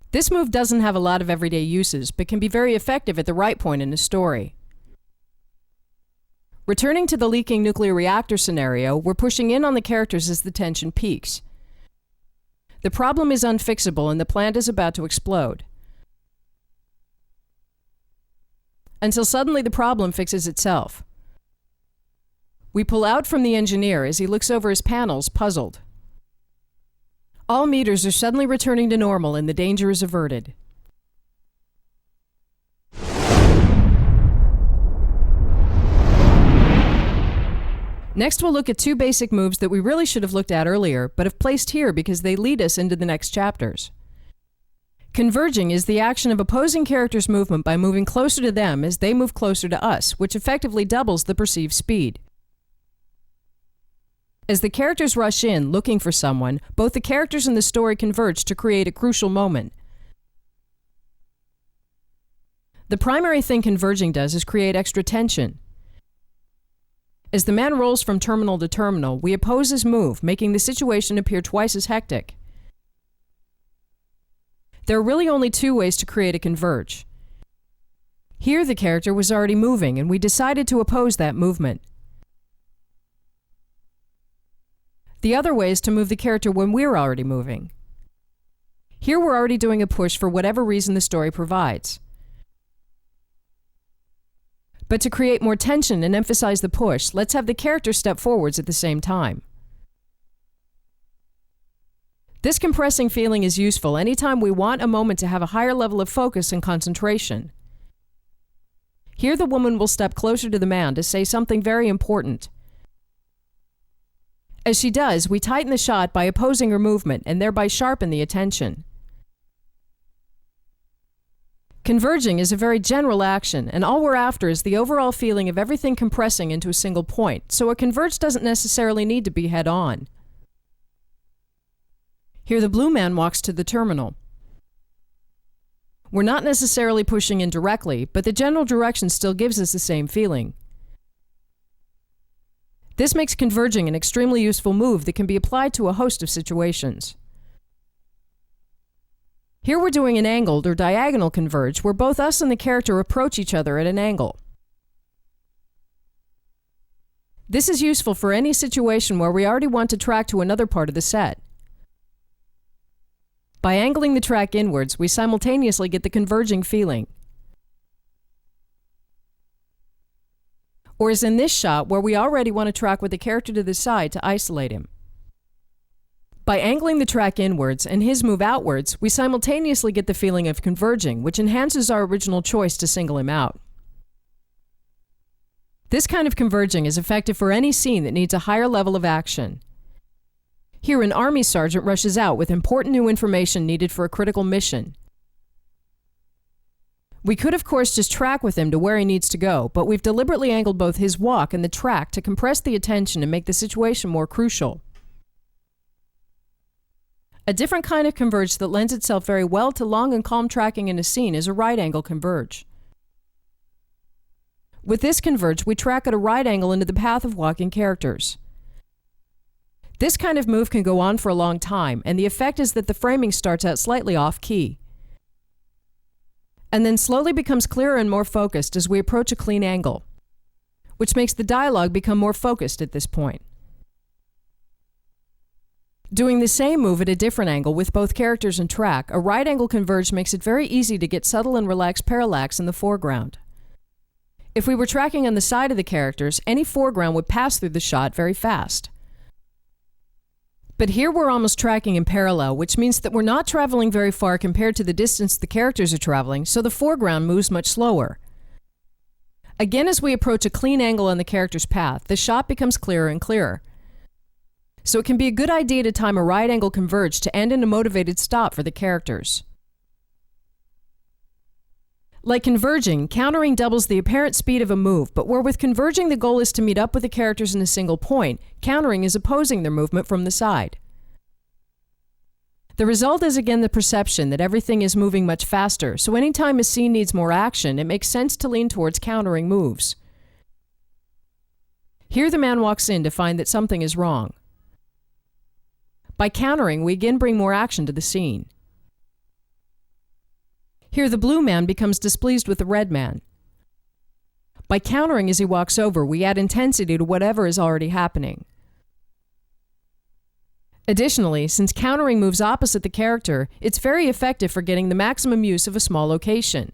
This move doesn't have a lot of everyday uses, but can be very effective at the right point in a story. Returning to the leaking nuclear reactor scenario, we're pushing in on the characters as the tension peaks. The problem is unfixable and the plant is about to explode. Until suddenly the problem fixes itself. We pull out from the engineer as he looks over his panels, puzzled. All meters are suddenly returning to normal and the danger is averted. Next, we'll look at two basic moves that we really should have looked at earlier, but have placed here because they lead us into the next chapters. Converging is the action of opposing characters' movement by moving closer to them as they move closer to us, which effectively doubles the perceived speed. As the characters rush in, looking for someone, both the characters and the story converge to create a crucial moment. The primary thing converging does is create extra tension. As the man rolls from terminal to terminal, we oppose his move, making the situation appear twice as hectic. There are really only two ways to create a converge. Here the character was already moving, and we decided to oppose that movement. The other way is to move the character when we're already moving. Here we're already doing a push for whatever reason the story provides. But to create more tension and emphasize the push, let's have the character step forwards at the same time. This compressing feeling is useful anytime we want a moment to have a higher level of focus and concentration. Here the woman will step closer to the man to say something very important. As she does, we tighten the shot by opposing her movement and thereby sharpen the attention. Converging is a very general action, and all we're after is the overall feeling of everything compressing into a single point, so a converge doesn't necessarily need to be head-on. Here the blue man walks to the terminal. We're not necessarily pushing in directly, but the general direction still gives us the same feeling. This makes converging an extremely useful move that can be applied to a host of situations. Here we're doing an angled or diagonal converge where both us and the character approach each other at an angle. This is useful for any situation where we already want to track to another part of the set. By angling the track inwards, we simultaneously get the converging feeling. Or as in this shot where we already want to track with the character to the side to isolate him. By angling the track inwards and his move outwards, we simultaneously get the feeling of converging, which enhances our original choice to single him out. This kind of converging is effective for any scene that needs a higher level of action. Here an army sergeant rushes out with important new information needed for a critical mission. We could of course just track with him to where he needs to go, but we've deliberately angled both his walk and the track to compress the attention and make the situation more crucial. A different kind of converge that lends itself very well to long and calm tracking in a scene is a right angle converge. With this converge, we track at a right angle into the path of walking characters. This kind of move can go on for a long time, and the effect is that the framing starts out slightly off-key, and then slowly becomes clearer and more focused as we approach a clean angle, which makes the dialogue become more focused at this point. Doing the same move at a different angle with both characters and track, a right angle converge makes it very easy to get subtle and relaxed parallax in the foreground. If we were tracking on the side of the characters, any foreground would pass through the shot very fast. But here we're almost tracking in parallel, which means that we're not traveling very far compared to the distance the characters are traveling, so the foreground moves much slower. Again, as we approach a clean angle on the character's path, the shot becomes clearer and clearer. So it can be a good idea to time a right angle converge to end in a motivated stop for the characters. Like converging, countering doubles the apparent speed of a move, but where with converging the goal is to meet up with the characters in a single point, countering is opposing their movement from the side. The result is again the perception that everything is moving much faster, so anytime a scene needs more action, it makes sense to lean towards countering moves. Here the man walks in to find that something is wrong. By countering, we again bring more action to the scene. Here the blue man becomes displeased with the red man. By countering as he walks over, we add intensity to whatever is already happening. Additionally, since countering moves opposite the character, it's very effective for getting the maximum use of a small location.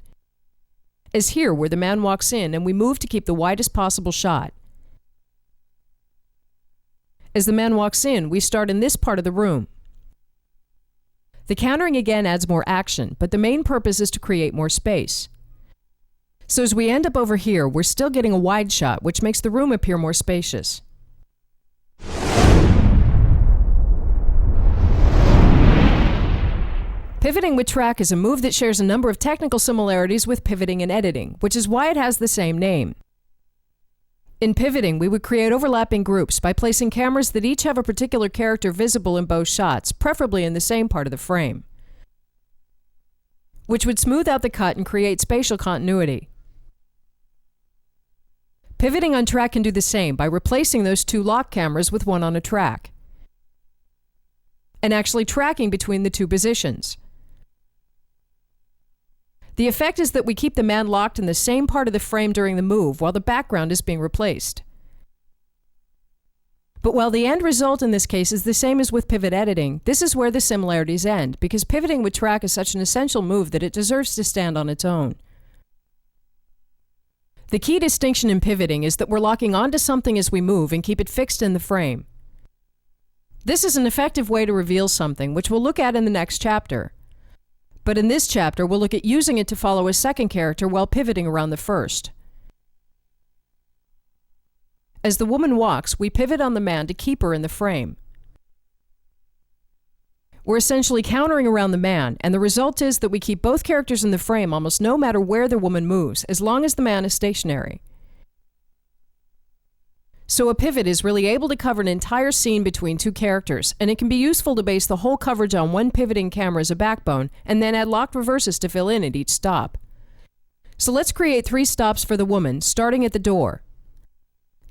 As here, where the man walks in and we move to keep the widest possible shot. As the man walks in, we start in this part of the room. The countering again adds more action, but the main purpose is to create more space. So as we end up over here, we're still getting a wide shot, which makes the room appear more spacious. Pivoting with track is a move that shares a number of technical similarities with pivoting and editing, which is why it has the same name. In pivoting, we would create overlapping groups by placing cameras that each have a particular character visible in both shots, preferably in the same part of the frame, which would smooth out the cut and create spatial continuity. Pivoting on track can do the same by replacing those two lock cameras with one on a track, and actually tracking between the two positions. The effect is that we keep the man locked in the same part of the frame during the move while the background is being replaced. But while the end result in this case is the same as with pivot editing, this is where the similarities end, because pivoting with track is such an essential move that it deserves to stand on its own. The key distinction in pivoting is that we're locking onto something as we move and keep it fixed in the frame. This is an effective way to reveal something, which we'll look at in the next chapter. But in this chapter, we'll look at using it to follow a second character while pivoting around the first. As the woman walks, we pivot on the man to keep her in the frame. We're essentially countering around the man, and the result is that we keep both characters in the frame almost no matter where the woman moves, as long as the man is stationary. So a pivot is really able to cover an entire scene between two characters, and it can be useful to base the whole coverage on one pivoting camera as a backbone, and then add locked reverses to fill in at each stop. So let's create 3 stops for the woman, starting at the door,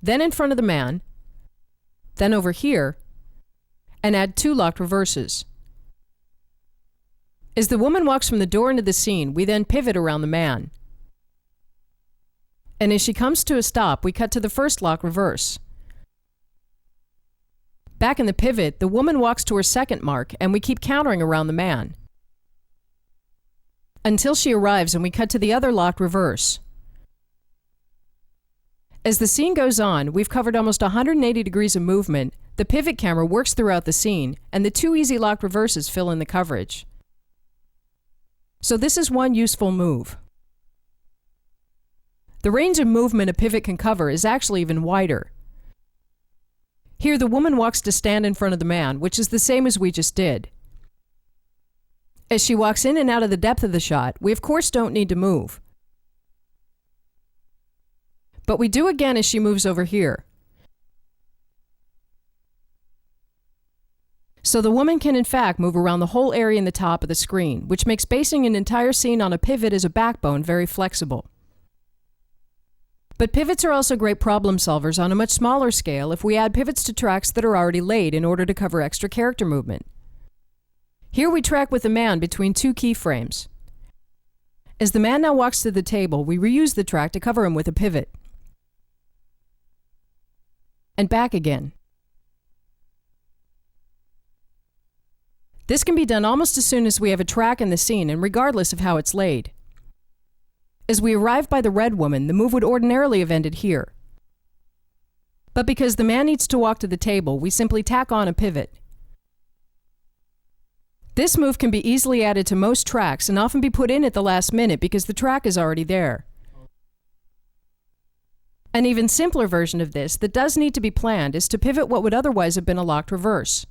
then in front of the man, then over here, and add 2 locked reverses. As the woman walks from the door into the scene, we then pivot around the man. And as she comes to a stop, we cut to the first lock reverse. Back in the pivot, the woman walks to her second mark, and we keep countering around the man until she arrives, and we cut to the other locked reverse. As the scene goes on, we've covered almost 180 degrees of movement, the pivot camera works throughout the scene, and the 2 easy locked reverses fill in the coverage. So this is one useful move. The range of movement a pivot can cover is actually even wider. Here the woman walks to stand in front of the man, which is the same as we just did. As she walks in and out of the depth of the shot, we of course don't need to move. But we do again as she moves over here. So the woman can in fact move around the whole area in the top of the screen, which makes basing an entire scene on a pivot as a backbone very flexible. But pivots are also great problem solvers on a much smaller scale if we add pivots to tracks that are already laid in order to cover extra character movement. Here we track with the man between 2 keyframes. As the man now walks to the table, we reuse the track to cover him with a pivot. And back again. This can be done almost as soon as we have a track in the scene and regardless of how it's laid. As we arrive by the red woman, the move would ordinarily have ended here. But because the man needs to walk to the table, we simply tack on a pivot. This move can be easily added to most tracks and often be put in at the last minute because the track is already there. An even simpler version of this that does need to be planned is to pivot what would otherwise have been a locked reverse.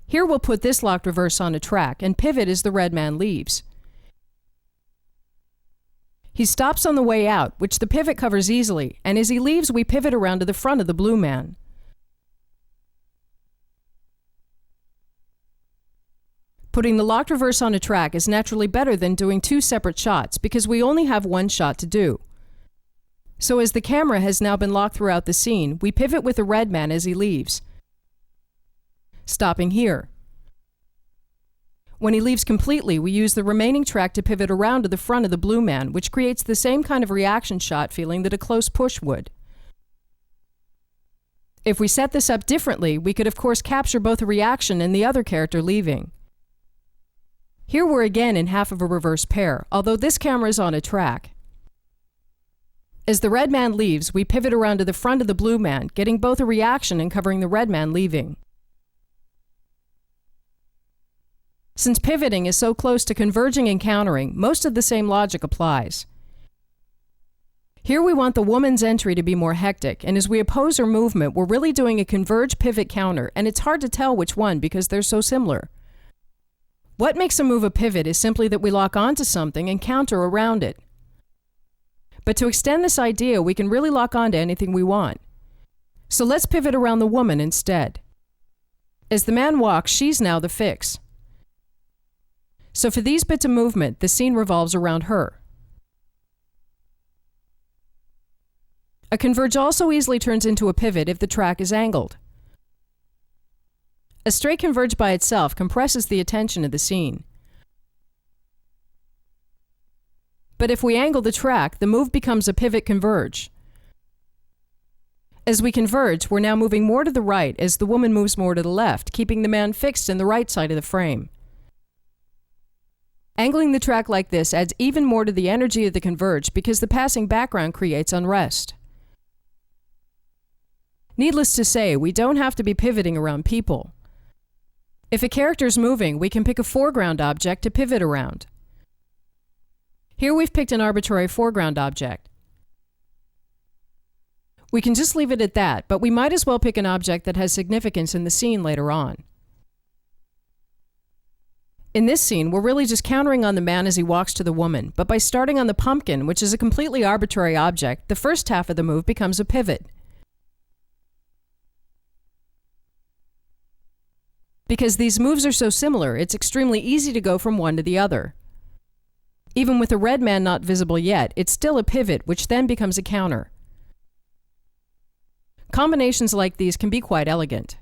Here we'll put this locked reverse on a track and pivot as the red man leaves. He stops on the way out, which the pivot covers easily, and as he leaves we pivot around to the front of the blue man. Putting the locked reverse on a track is naturally better than doing two separate shots because we only have one shot to do. So as the camera has now been locked throughout the scene, we pivot with the red man as he leaves, stopping here. When he leaves completely, we use the remaining track to pivot around to the front of the blue man, which creates the same kind of reaction shot feeling that a close push would. If we set this up differently, we could of course capture both a reaction and the other character leaving. Here we're again in half of a reverse pair, although this camera is on a track. As the red man leaves, we pivot around to the front of the blue man, getting both a reaction and covering the red man leaving. Since pivoting is so close to converging and countering, most of the same logic applies. Here we want the woman's entry to be more hectic, and as we oppose her movement, we're really doing a converge pivot counter, and it's hard to tell which one because they're so similar. What makes a move a pivot is simply that we lock onto something and counter around it. But to extend this idea, we can really lock onto anything we want. So let's pivot around the woman instead. As the man walks, she's now the fix. So for these bits of movement, the scene revolves around her. A converge also easily turns into a pivot if the track is angled. A straight converge by itself compresses the attention of the scene. But if we angle the track, the move becomes a pivot converge. As we converge, we're now moving more to the right as the woman moves more to the left, keeping the man fixed in the right side of the frame. Angling the track like this adds even more to the energy of the converge because the passing background creates unrest. Needless to say, we don't have to be pivoting around people. If a character's moving, we can pick a foreground object to pivot around. Here we've picked an arbitrary foreground object. We can just leave it at that, but we might as well pick an object that has significance in the scene later on. In this scene, we're really just countering on the man as he walks to the woman, but by starting on the pumpkin, which is a completely arbitrary object, the first half of the move becomes a pivot. Because these moves are so similar, it's extremely easy to go from one to the other. Even with the red man not visible yet, it's still a pivot, which then becomes a counter. Combinations like these can be quite elegant.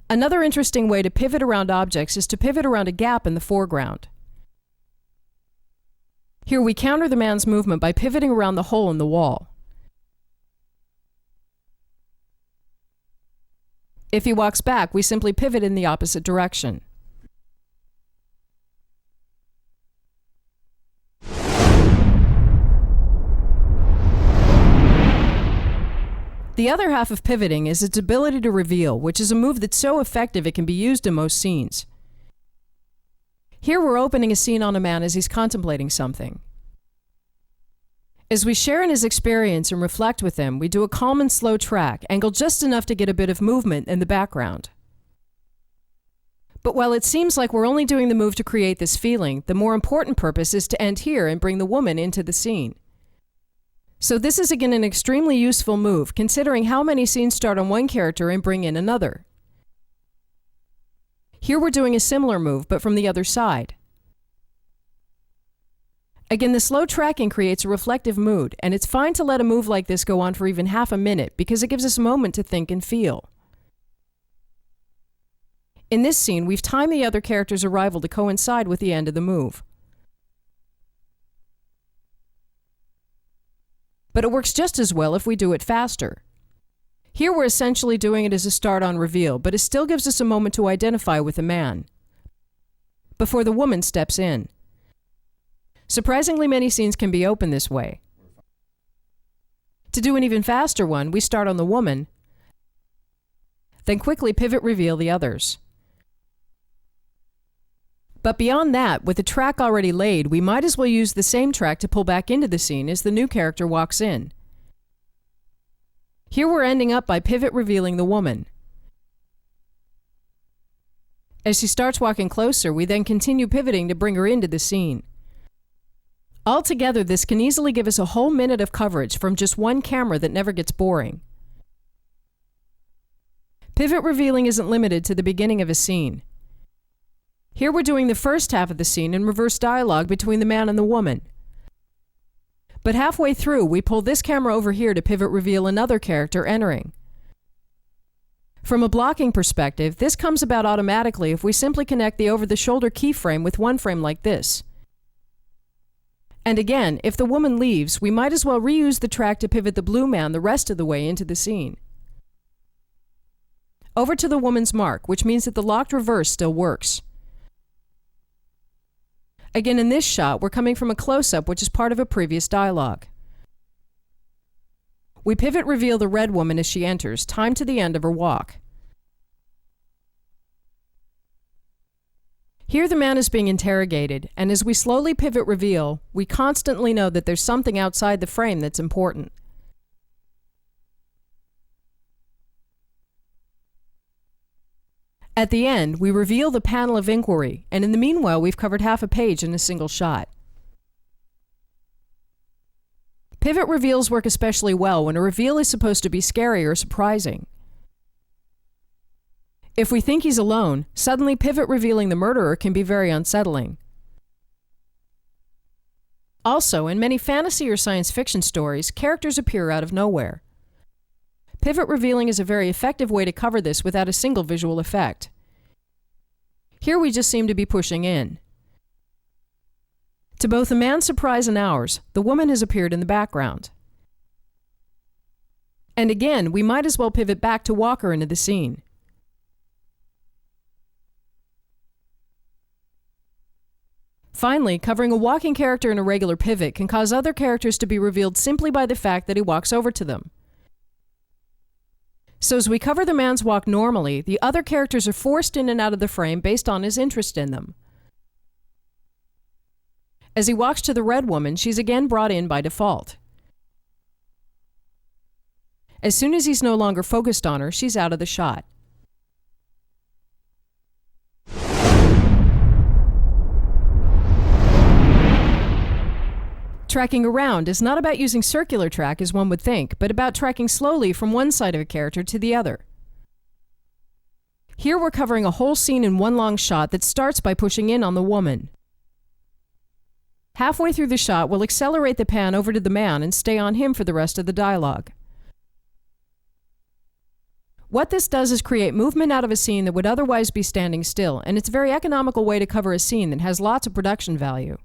Another interesting way to pivot around objects is to pivot around a gap in the foreground. Here we counter the man's movement by pivoting around the hole in the wall. If he walks back, we simply pivot in the opposite direction. The other half of pivoting is its ability to reveal, which is a move that's so effective it can be used in most scenes. Here we're opening a scene on a man as he's contemplating something. As we share in his experience and reflect with him, we do a calm and slow track, angled just enough to get a bit of movement in the background. But while it seems like we're only doing the move to create this feeling, the more important purpose is to end here and bring the woman into the scene. So this is again an extremely useful move, considering how many scenes start on one character and bring in another. Here we're doing a similar move, but from the other side. Again, the slow tracking creates a reflective mood, and it's fine to let a move like this go on for even half a minute because it gives us a moment to think and feel. In this scene, we've timed the other character's arrival to coincide with the end of the move. But it works just as well if we do it faster. Here we're essentially doing it as a start on reveal, but it still gives us a moment to identify with the man before the woman steps in. Surprisingly many scenes can be opened this way. To do an even faster one, we start on the woman, then quickly pivot reveal the others. But beyond that, with the track already laid, we might as well use the same track to pull back into the scene as the new character walks in. Here we're ending up by pivot revealing the woman. As she starts walking closer, we then continue pivoting to bring her into the scene. Altogether, this can easily give us a whole minute of coverage from just one camera that never gets boring. Pivot revealing isn't limited to the beginning of a scene. Here we're doing the first half of the scene in reverse dialogue between the man and the woman. But halfway through, we pull this camera over here to pivot reveal another character entering. From a blocking perspective, this comes about automatically if we simply connect the over-the-shoulder keyframe with one frame like this. And again, if the woman leaves, we might as well reuse the track to pivot the blue man the rest of the way into the scene. Over to the woman's mark, which means that the locked reverse still works. Again, in this shot, we're coming from a close-up, which is part of a previous dialogue. We pivot reveal the red woman as she enters, timed to the end of her walk. Here the man is being interrogated, and as we slowly pivot reveal, we constantly know that there's something outside the frame that's important. At the end, we reveal the panel of inquiry, and in the meanwhile, we've covered half a page in a single shot. Pivot reveals work especially well when a reveal is supposed to be scary or surprising. If we think he's alone, suddenly pivot revealing the murderer can be very unsettling. Also, in many fantasy or science fiction stories, characters appear out of nowhere. Pivot revealing is a very effective way to cover this without a single visual effect. Here we just seem to be pushing in. To both the man's surprise and ours, the woman has appeared in the background. And again, we might as well pivot back to Walker into the scene. Finally, covering a walking character in a regular pivot can cause other characters to be revealed simply by the fact that he walks over to them. So as we cover the man's walk normally, the other characters are forced in and out of the frame based on his interest in them. As he walks to the red woman, she's again brought in by default. As soon as he's no longer focused on her, she's out of the shot. Tracking around is not about using circular track as one would think, but about tracking slowly from one side of a character to the other. Here we're covering a whole scene in one long shot that starts by pushing in on the woman. Halfway through the shot, we'll accelerate the pan over to the man and stay on him for the rest of the dialogue. What this does is create movement out of a scene that would otherwise be standing still, and it's a very economical way to cover a scene that has lots of production value.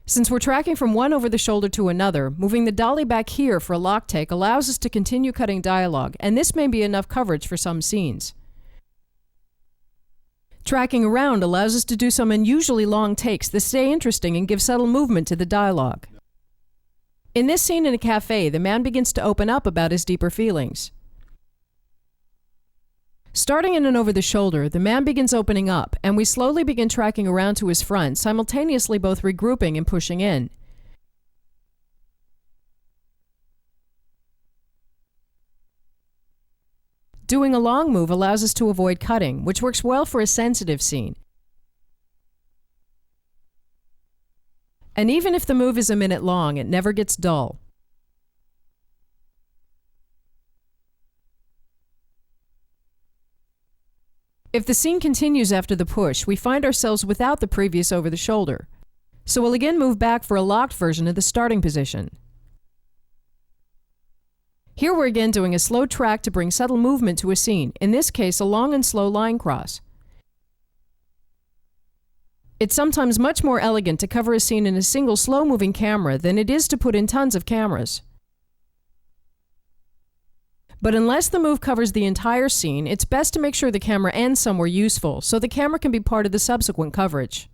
Since we're tracking from one over the shoulder to another, moving the dolly back here for a lock take allows us to continue cutting dialogue, and this may be enough coverage for some scenes. Tracking around allows us to do some unusually long takes that stay interesting and give subtle movement to the dialogue. In this scene in a cafe, the man begins to open up about his deeper feelings. Starting in and over the shoulder, the man begins opening up, and we slowly begin tracking around to his front, simultaneously both regrouping and pushing in. Doing a long move allows us to avoid cutting, which works well for a sensitive scene. And even if the move is a minute long, it never gets dull. If the scene continues after the push, we find ourselves without the previous over the shoulder. So we'll again move back for a locked version of the starting position. Here we're again doing a slow track to bring subtle movement to a scene, in this case a long and slow line cross. It's sometimes much more elegant to cover a scene in a single slow-moving camera than it is to put in tons of cameras. But unless the move covers the entire scene, it's best to make sure the camera ends somewhere useful, so the camera can be part of the subsequent coverage.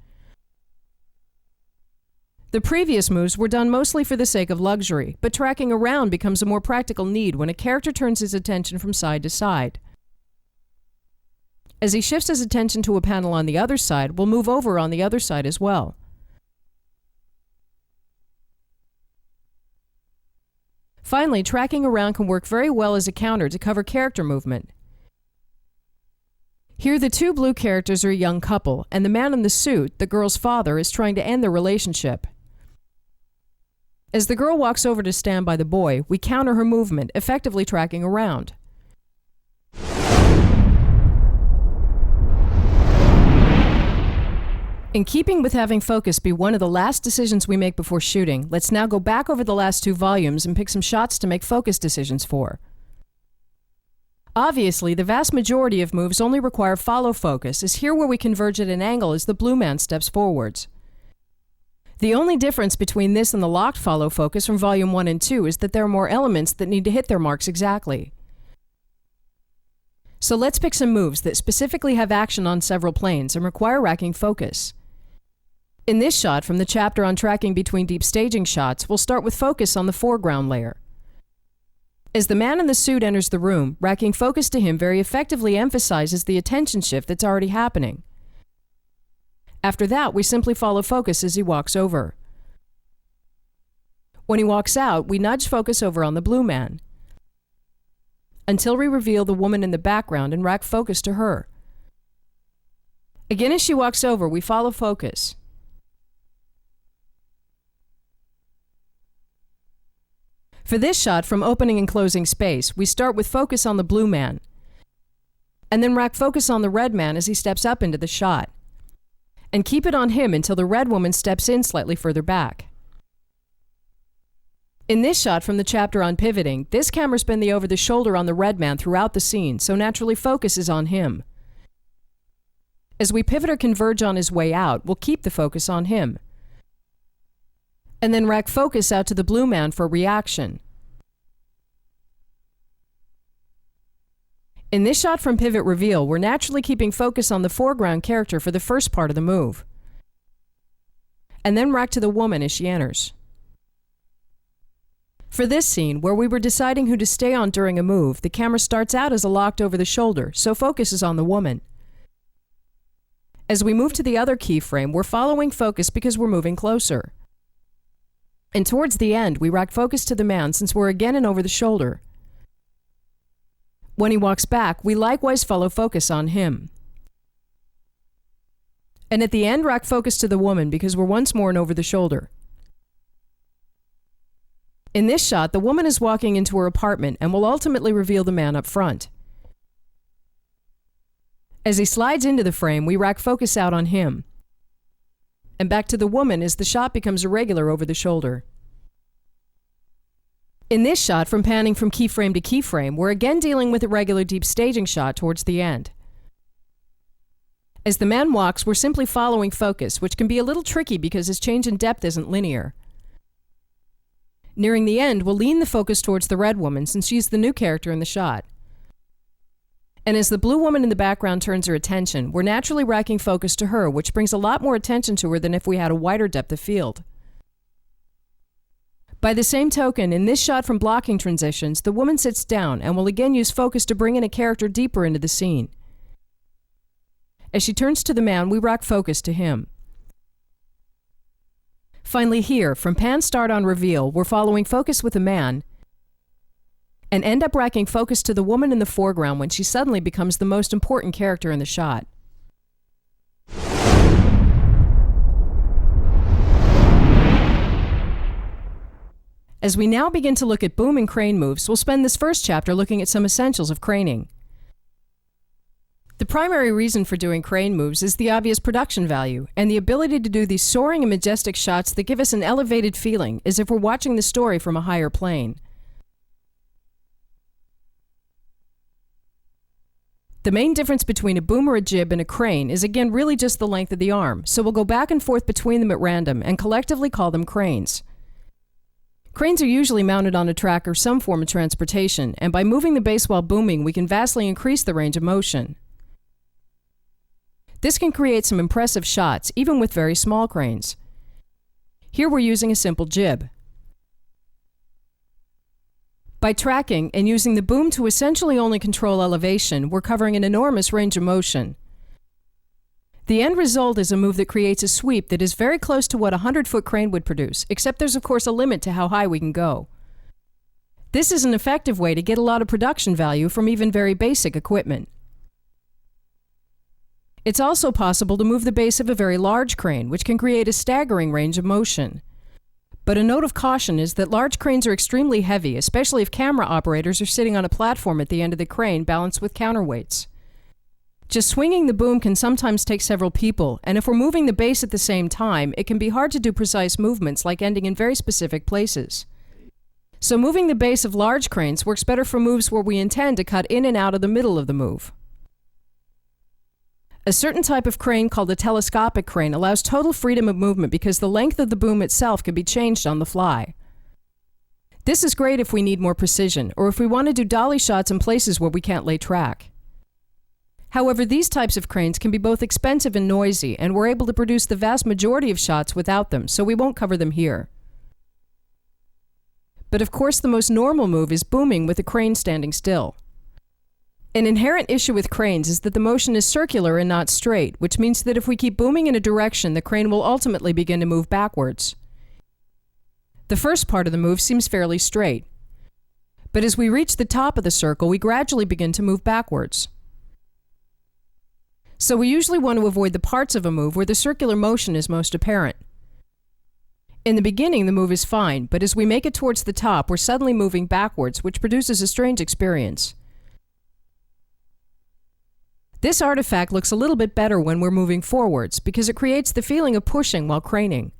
The previous moves were done mostly for the sake of luxury, but tracking around becomes a more practical need when a character turns his attention from side to side. As he shifts his attention to a panel on the other side, we'll move over on the other side as well. Finally, tracking around can work very well as a counter to cover character movement. Here the two blue characters are a young couple, and the man in the suit, the girl's father, is trying to end their relationship. As the girl walks over to stand by the boy, we counter her movement, effectively tracking around. In keeping with having focus be one of the last decisions we make before shooting, let's now go back over the last 2 volumes and pick some shots to make focus decisions for. Obviously, the vast majority of moves only require follow focus, as here where we converge at an angle as the blue man steps forwards. The only difference between this and the locked follow focus from volume 1 and 2 is that there are more elements that need to hit their marks exactly. So let's pick some moves that specifically have action on several planes and require racking focus. In this shot from the chapter on tracking between deep staging shots, we'll start with focus on the foreground layer. As the man in the suit enters the room, racking focus to him very effectively emphasizes the attention shift that's already happening. After that, we simply follow focus as he walks over. When he walks out, we nudge focus over on the blue man, until we reveal the woman in the background and rack focus to her. Again, as she walks over, we follow focus. For this shot from opening and closing space, we start with focus on the blue man, and then rack focus on the red man as he steps up into the shot, and keep it on him until the red woman steps in slightly further back. In this shot from the chapter on pivoting, this camera's been the over-the-shoulder on the red man throughout the scene, so naturally focus is on him. As we pivot or converge on his way out, we'll keep the focus on him, and then rack focus out to the blue man for reaction. In this shot from pivot reveal, we're naturally keeping focus on the foreground character for the first part of the move, and then rack to the woman as she enters. For this scene, where we were deciding who to stay on during a move, the camera starts out as a locked over the shoulder, so focus is on the woman. As we move to the other keyframe, we're following focus because we're moving closer. And towards the end, we rack focus to the man since we're again in over the shoulder. When he walks back, we likewise follow focus on him. And at the end, rack focus to the woman because we're once more in over the shoulder. In this shot, the woman is walking into her apartment and will ultimately reveal the man up front. As he slides into the frame, we rack focus out on him, and back to the woman as the shot becomes irregular over the shoulder. In this shot, from panning from keyframe to keyframe, we're again dealing with a regular deep staging shot towards the end. As the man walks, we're simply following focus, which can be a little tricky because his change in depth isn't linear. Nearing the end, we'll lean the focus towards the red woman since she's the new character in the shot. And as the blue woman in the background turns her attention, we're naturally racking focus to her, which brings a lot more attention to her than if we had a wider depth of field. By the same token, in this shot from blocking transitions, the woman sits down and will again use focus to bring in a character deeper into the scene. As she turns to the man, we rack focus to him. Finally here, from pan start on reveal, we're following focus with the man, and end up racking focus to the woman in the foreground when she suddenly becomes the most important character in the shot. As we now begin to look at boom and crane moves, we'll spend this first chapter looking at some essentials of craning. The primary reason for doing crane moves is the obvious production value, and the ability to do these soaring and majestic shots that give us an elevated feeling, as if we're watching the story from a higher plane. The main difference between a boom or a jib and a crane is again really just the length of the arm, so we'll go back and forth between them at random and collectively call them cranes. Cranes are usually mounted on a track or some form of transportation, and by moving the base while booming, we can vastly increase the range of motion. This can create some impressive shots, even with very small cranes. Here we're using a simple jib. By tracking and using the boom to essentially only control elevation, we're covering an enormous range of motion. The end result is a move that creates a sweep that is very close to what a 100-foot crane would produce, except there's of course a limit to how high we can go. This is an effective way to get a lot of production value from even very basic equipment. It's also possible to move the base of a very large crane, which can create a staggering range of motion. But a note of caution is that large cranes are extremely heavy, especially if camera operators are sitting on a platform at the end of the crane balanced with counterweights. Just swinging the boom can sometimes take several people, and if we're moving the base at the same time, it can be hard to do precise movements like ending in very specific places. So moving the base of large cranes works better for moves where we intend to cut in and out of the middle of the move. A certain type of crane called a telescopic crane allows total freedom of movement because the length of the boom itself can be changed on the fly. This is great if we need more precision, or if we want to do dolly shots in places where we can't lay track. However, these types of cranes can be both expensive and noisy, and we're able to produce the vast majority of shots without them, so we won't cover them here. But of course, the most normal move is booming with the crane standing still. An inherent issue with cranes is that the motion is circular and not straight, which means that if we keep booming in a direction, the crane will ultimately begin to move backwards. The first part of the move seems fairly straight, but as we reach the top of the circle, we gradually begin to move backwards. So we usually want to avoid the parts of a move where the circular motion is most apparent. In the beginning, the move is fine, but as we make it towards the top, we're suddenly moving backwards, which produces a strange experience. This artifact looks a little bit better when we're moving forwards because it creates the feeling of pushing while craning.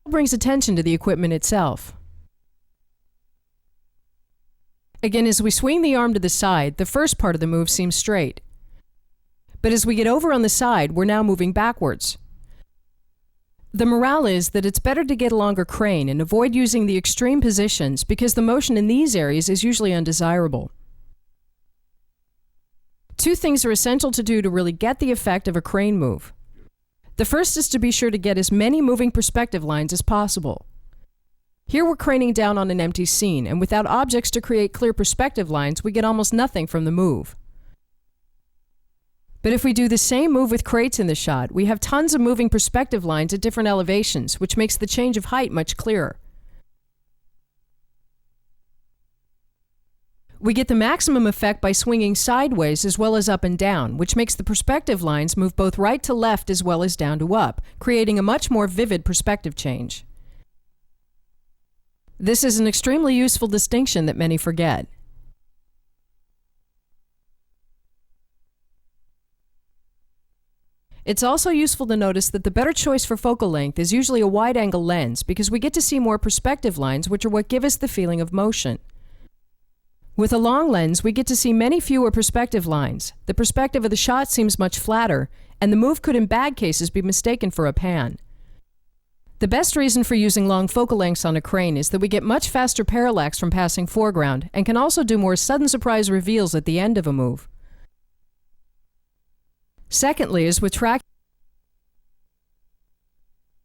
It brings attention to the equipment itself. Again, as we swing the arm to the side, the first part of the move seems straight. But as we get over on the side, we're now moving backwards. The morale is that it's better to get a longer crane and avoid using the extreme positions because the motion in these areas is usually undesirable. Two things are essential to do to really get the effect of a crane move. The first is to be sure to get as many moving perspective lines as possible. Here we're craning down on an empty scene, and without objects to create clear perspective lines, we get almost nothing from the move. But if we do the same move with crates in the shot, we have tons of moving perspective lines at different elevations, which makes the change of height much clearer. We get the maximum effect by swinging sideways as well as up and down, which makes the perspective lines move both right to left as well as down to up, creating a much more vivid perspective change. This is an extremely useful distinction that many forget. It's also useful to notice that the better choice for focal length is usually a wide-angle lens because we get to see more perspective lines, which are what give us the feeling of motion. With a long lens, we get to see many fewer perspective lines. The perspective of the shot seems much flatter, and the move could in bad cases be mistaken for a pan. The best reason for using long focal lengths on a crane is that we get much faster parallax from passing foreground and can also do more sudden surprise reveals at the end of a move. Secondly, is with track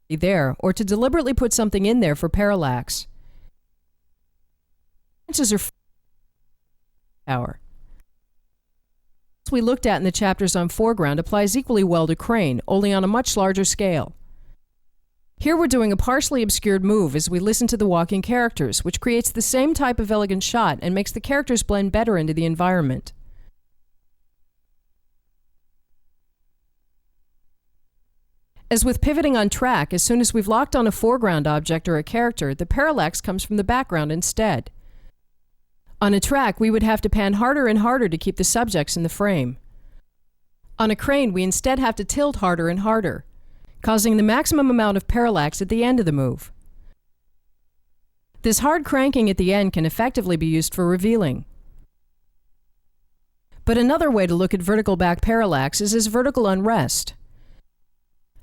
there, or to deliberately put something in there for parallax. Chances are power. As we looked at in the chapters on foreground applies equally well to crane, only on a much larger scale. Here we're doing a partially obscured move as we listen to the walking characters, which creates the same type of elegant shot and makes the characters blend better into the environment. As with pivoting on track, as soon as we've locked on a foreground object or a character, the parallax comes from the background instead. On a track, we would have to pan harder and harder to keep the subjects in the frame. On a crane, we instead have to tilt harder and harder, causing the maximum amount of parallax at the end of the move. This hard cranking at the end can effectively be used for revealing. But another way to look at vertical back parallax is as vertical unrest.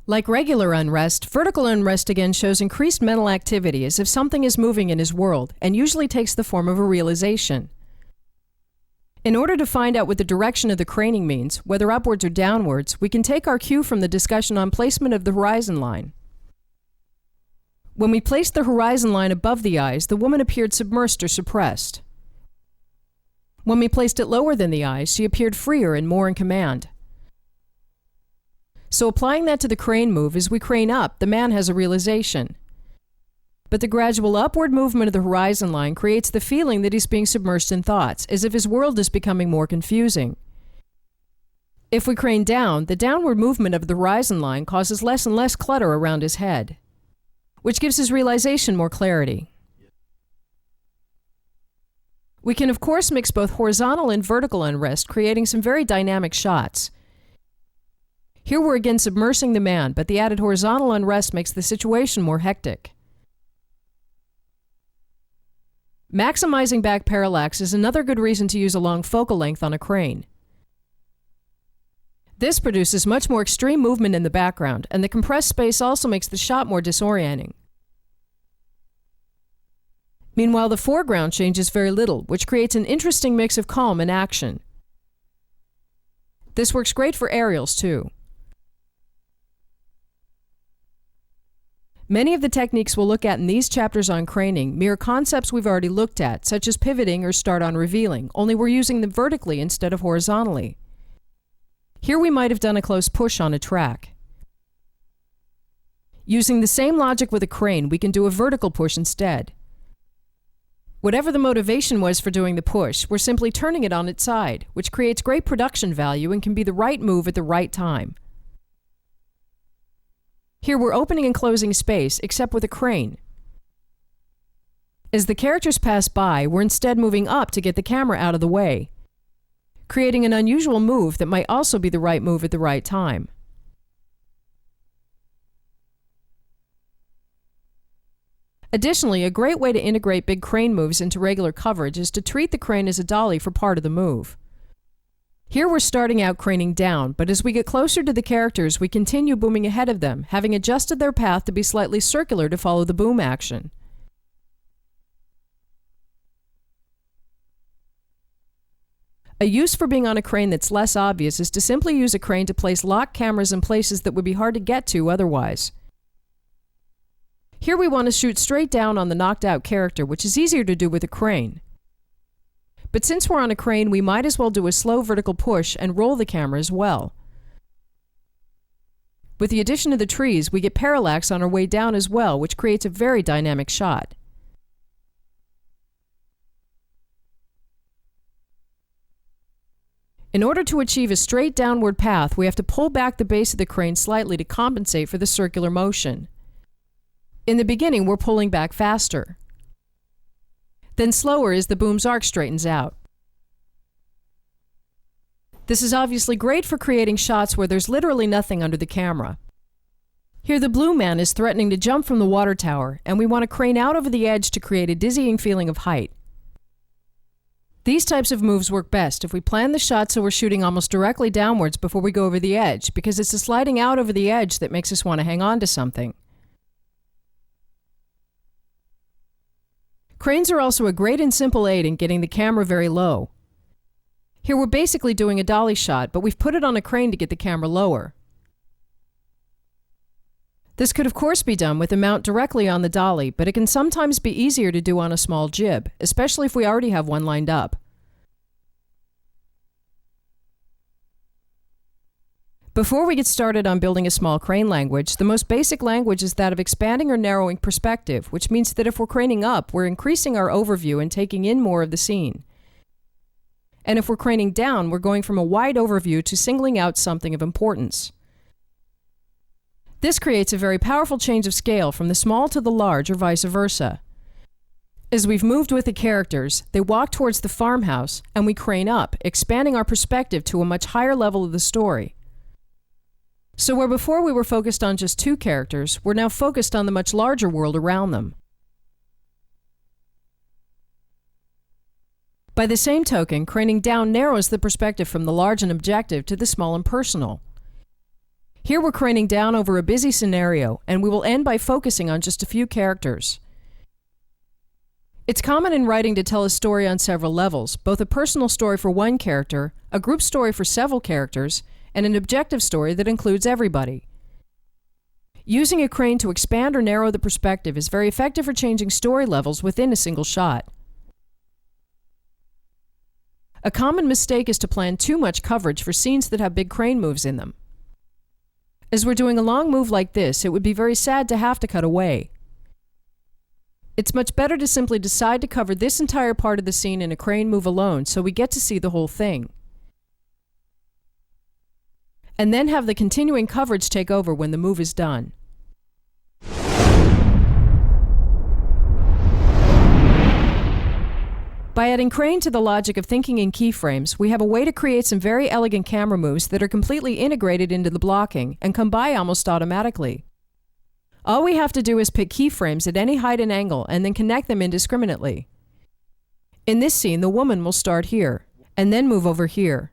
Like regular unrest, vertical unrest again shows increased mental activity as if something is moving in his world, and usually takes the form of a realization. In order to find out what the direction of the craning means, whether upwards or downwards, we can take our cue from the discussion on placement of the horizon line. When we placed the horizon line above the eyes, the woman appeared submersed or suppressed. When we placed it lower than the eyes, she appeared freer and more in command. So applying that to the crane move, as we crane up, the man has a realization. But the gradual upward movement of the horizon line creates the feeling that he's being submerged in thoughts, as if his world is becoming more confusing. If we crane down, the downward movement of the horizon line causes less and less clutter around his head, which gives his realization more clarity. We can of course mix both horizontal and vertical unrest, creating some very dynamic shots. Here we're again submersing the man, but the added horizontal unrest makes the situation more hectic. Maximizing back parallax is another good reason to use a long focal length on a crane. This produces much more extreme movement in the background, and the compressed space also makes the shot more disorienting. Meanwhile, the foreground changes very little, which creates an interesting mix of calm and action. This works great for aerials too. Many of the techniques we'll look at in these chapters on craning mirror concepts we've already looked at, such as pivoting or start on revealing, only we're using them vertically instead of horizontally. Here we might have done a close push on a track. Using the same logic with a crane, we can do a vertical push instead. Whatever the motivation was for doing the push, we're simply turning it on its side, which creates great production value and can be the right move at the right time. Here we're opening and closing space, except with a crane. As the characters pass by, we're instead moving up to get the camera out of the way, creating an unusual move that might also be the right move at the right time. Additionally, a great way to integrate big crane moves into regular coverage is to treat the crane as a dolly for part of the move. Here we're starting out craning down, but as we get closer to the characters, we continue booming ahead of them, having adjusted their path to be slightly circular to follow the boom action. A use for being on a crane that's less obvious is to simply use a crane to place locked cameras in places that would be hard to get to otherwise. Here we want to shoot straight down on the knocked out character, which is easier to do with a crane. But since we're on a crane, we might as well do a slow vertical push and roll the camera as well. With the addition of the trees, we get parallax on our way down as well, which creates a very dynamic shot. In order to achieve a straight downward path, we have to pull back the base of the crane slightly to compensate for the circular motion. In the beginning, we're pulling back faster. Then slower as the boom's arc straightens out. This is obviously great for creating shots where there's literally nothing under the camera. Here the blue man is threatening to jump from the water tower, and we want to crane out over the edge to create a dizzying feeling of height. These types of moves work best if we plan the shot so we're shooting almost directly downwards before we go over the edge, because it's the sliding out over the edge that makes us want to hang on to something. Cranes are also a great and simple aid in getting the camera very low. Here we're basically doing a dolly shot, but we've put it on a crane to get the camera lower. This could of course be done with a mount directly on the dolly, but it can sometimes be easier to do on a small jib, especially if we already have one lined up. Before we get started on building a small crane language, the most basic language is that of expanding or narrowing perspective, which means that if we're craning up, we're increasing our overview and taking in more of the scene. And if we're craning down, we're going from a wide overview to singling out something of importance. This creates a very powerful change of scale from the small to the large or vice versa. As we've moved with the characters, they walk towards the farmhouse and we crane up, expanding our perspective to a much higher level of the story. So where before we were focused on just two characters, we're now focused on the much larger world around them. By the same token, craning down narrows the perspective from the large and objective to the small and personal. Here we're craning down over a busy scenario, and we will end by focusing on just a few characters. It's common in writing to tell a story on several levels, both a personal story for one character, a group story for several characters, and an objective story that includes everybody. Using a crane to expand or narrow the perspective is very effective for changing story levels within a single shot. A common mistake is to plan too much coverage for scenes that have big crane moves in them. As we're doing a long move like this, it would be very sad to have to cut away. It's much better to simply decide to cover this entire part of the scene in a crane move alone so we get to see the whole thing. And then have the continuing coverage take over when the move is done. By adding crane to the logic of thinking in keyframes, we have a way to create some very elegant camera moves that are completely integrated into the blocking and come by almost automatically. All we have to do is pick keyframes at any height and angle and then connect them indiscriminately. In this scene, the woman will start here and then move over here.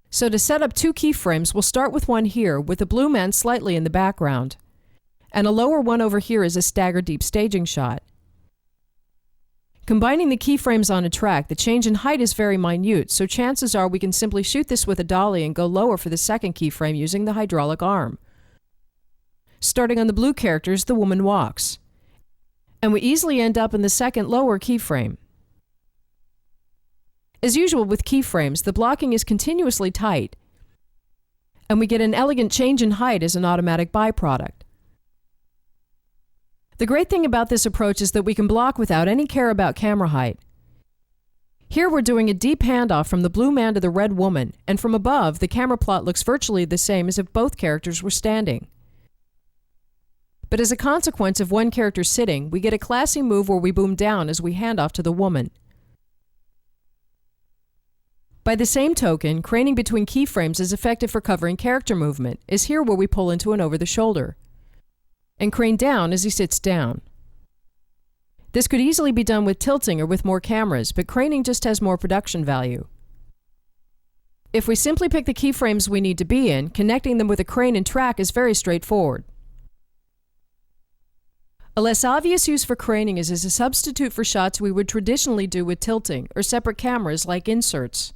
So to set up two keyframes, we'll start with one here with the blue man slightly in the background, and a lower one over here is a stagger deep staging shot. Combining the keyframes on a track, the change in height is very minute, so chances are we can simply shoot this with a dolly and go lower for the second keyframe using the hydraulic arm. Starting on the blue characters, the woman walks, and we easily end up in the second lower keyframe. As usual with keyframes, the blocking is continuously tight, and we get an elegant change in height as an automatic byproduct. The great thing about this approach is that we can block without any care about camera height. Here we're doing a deep handoff from the blue man to the red woman, and from above, the camera plot looks virtually the same as if both characters were standing. But as a consequence of one character sitting, we get a classy move where we boom down as we hand off to the woman. By the same token, craning between keyframes is effective for covering character movement, as here where we pull into an over-the-shoulder, and crane down as he sits down. This could easily be done with tilting or with more cameras, but craning just has more production value. If we simply pick the keyframes we need to be in, connecting them with a crane and track is very straightforward. A less obvious use for craning is as a substitute for shots we would traditionally do with tilting or separate cameras like inserts.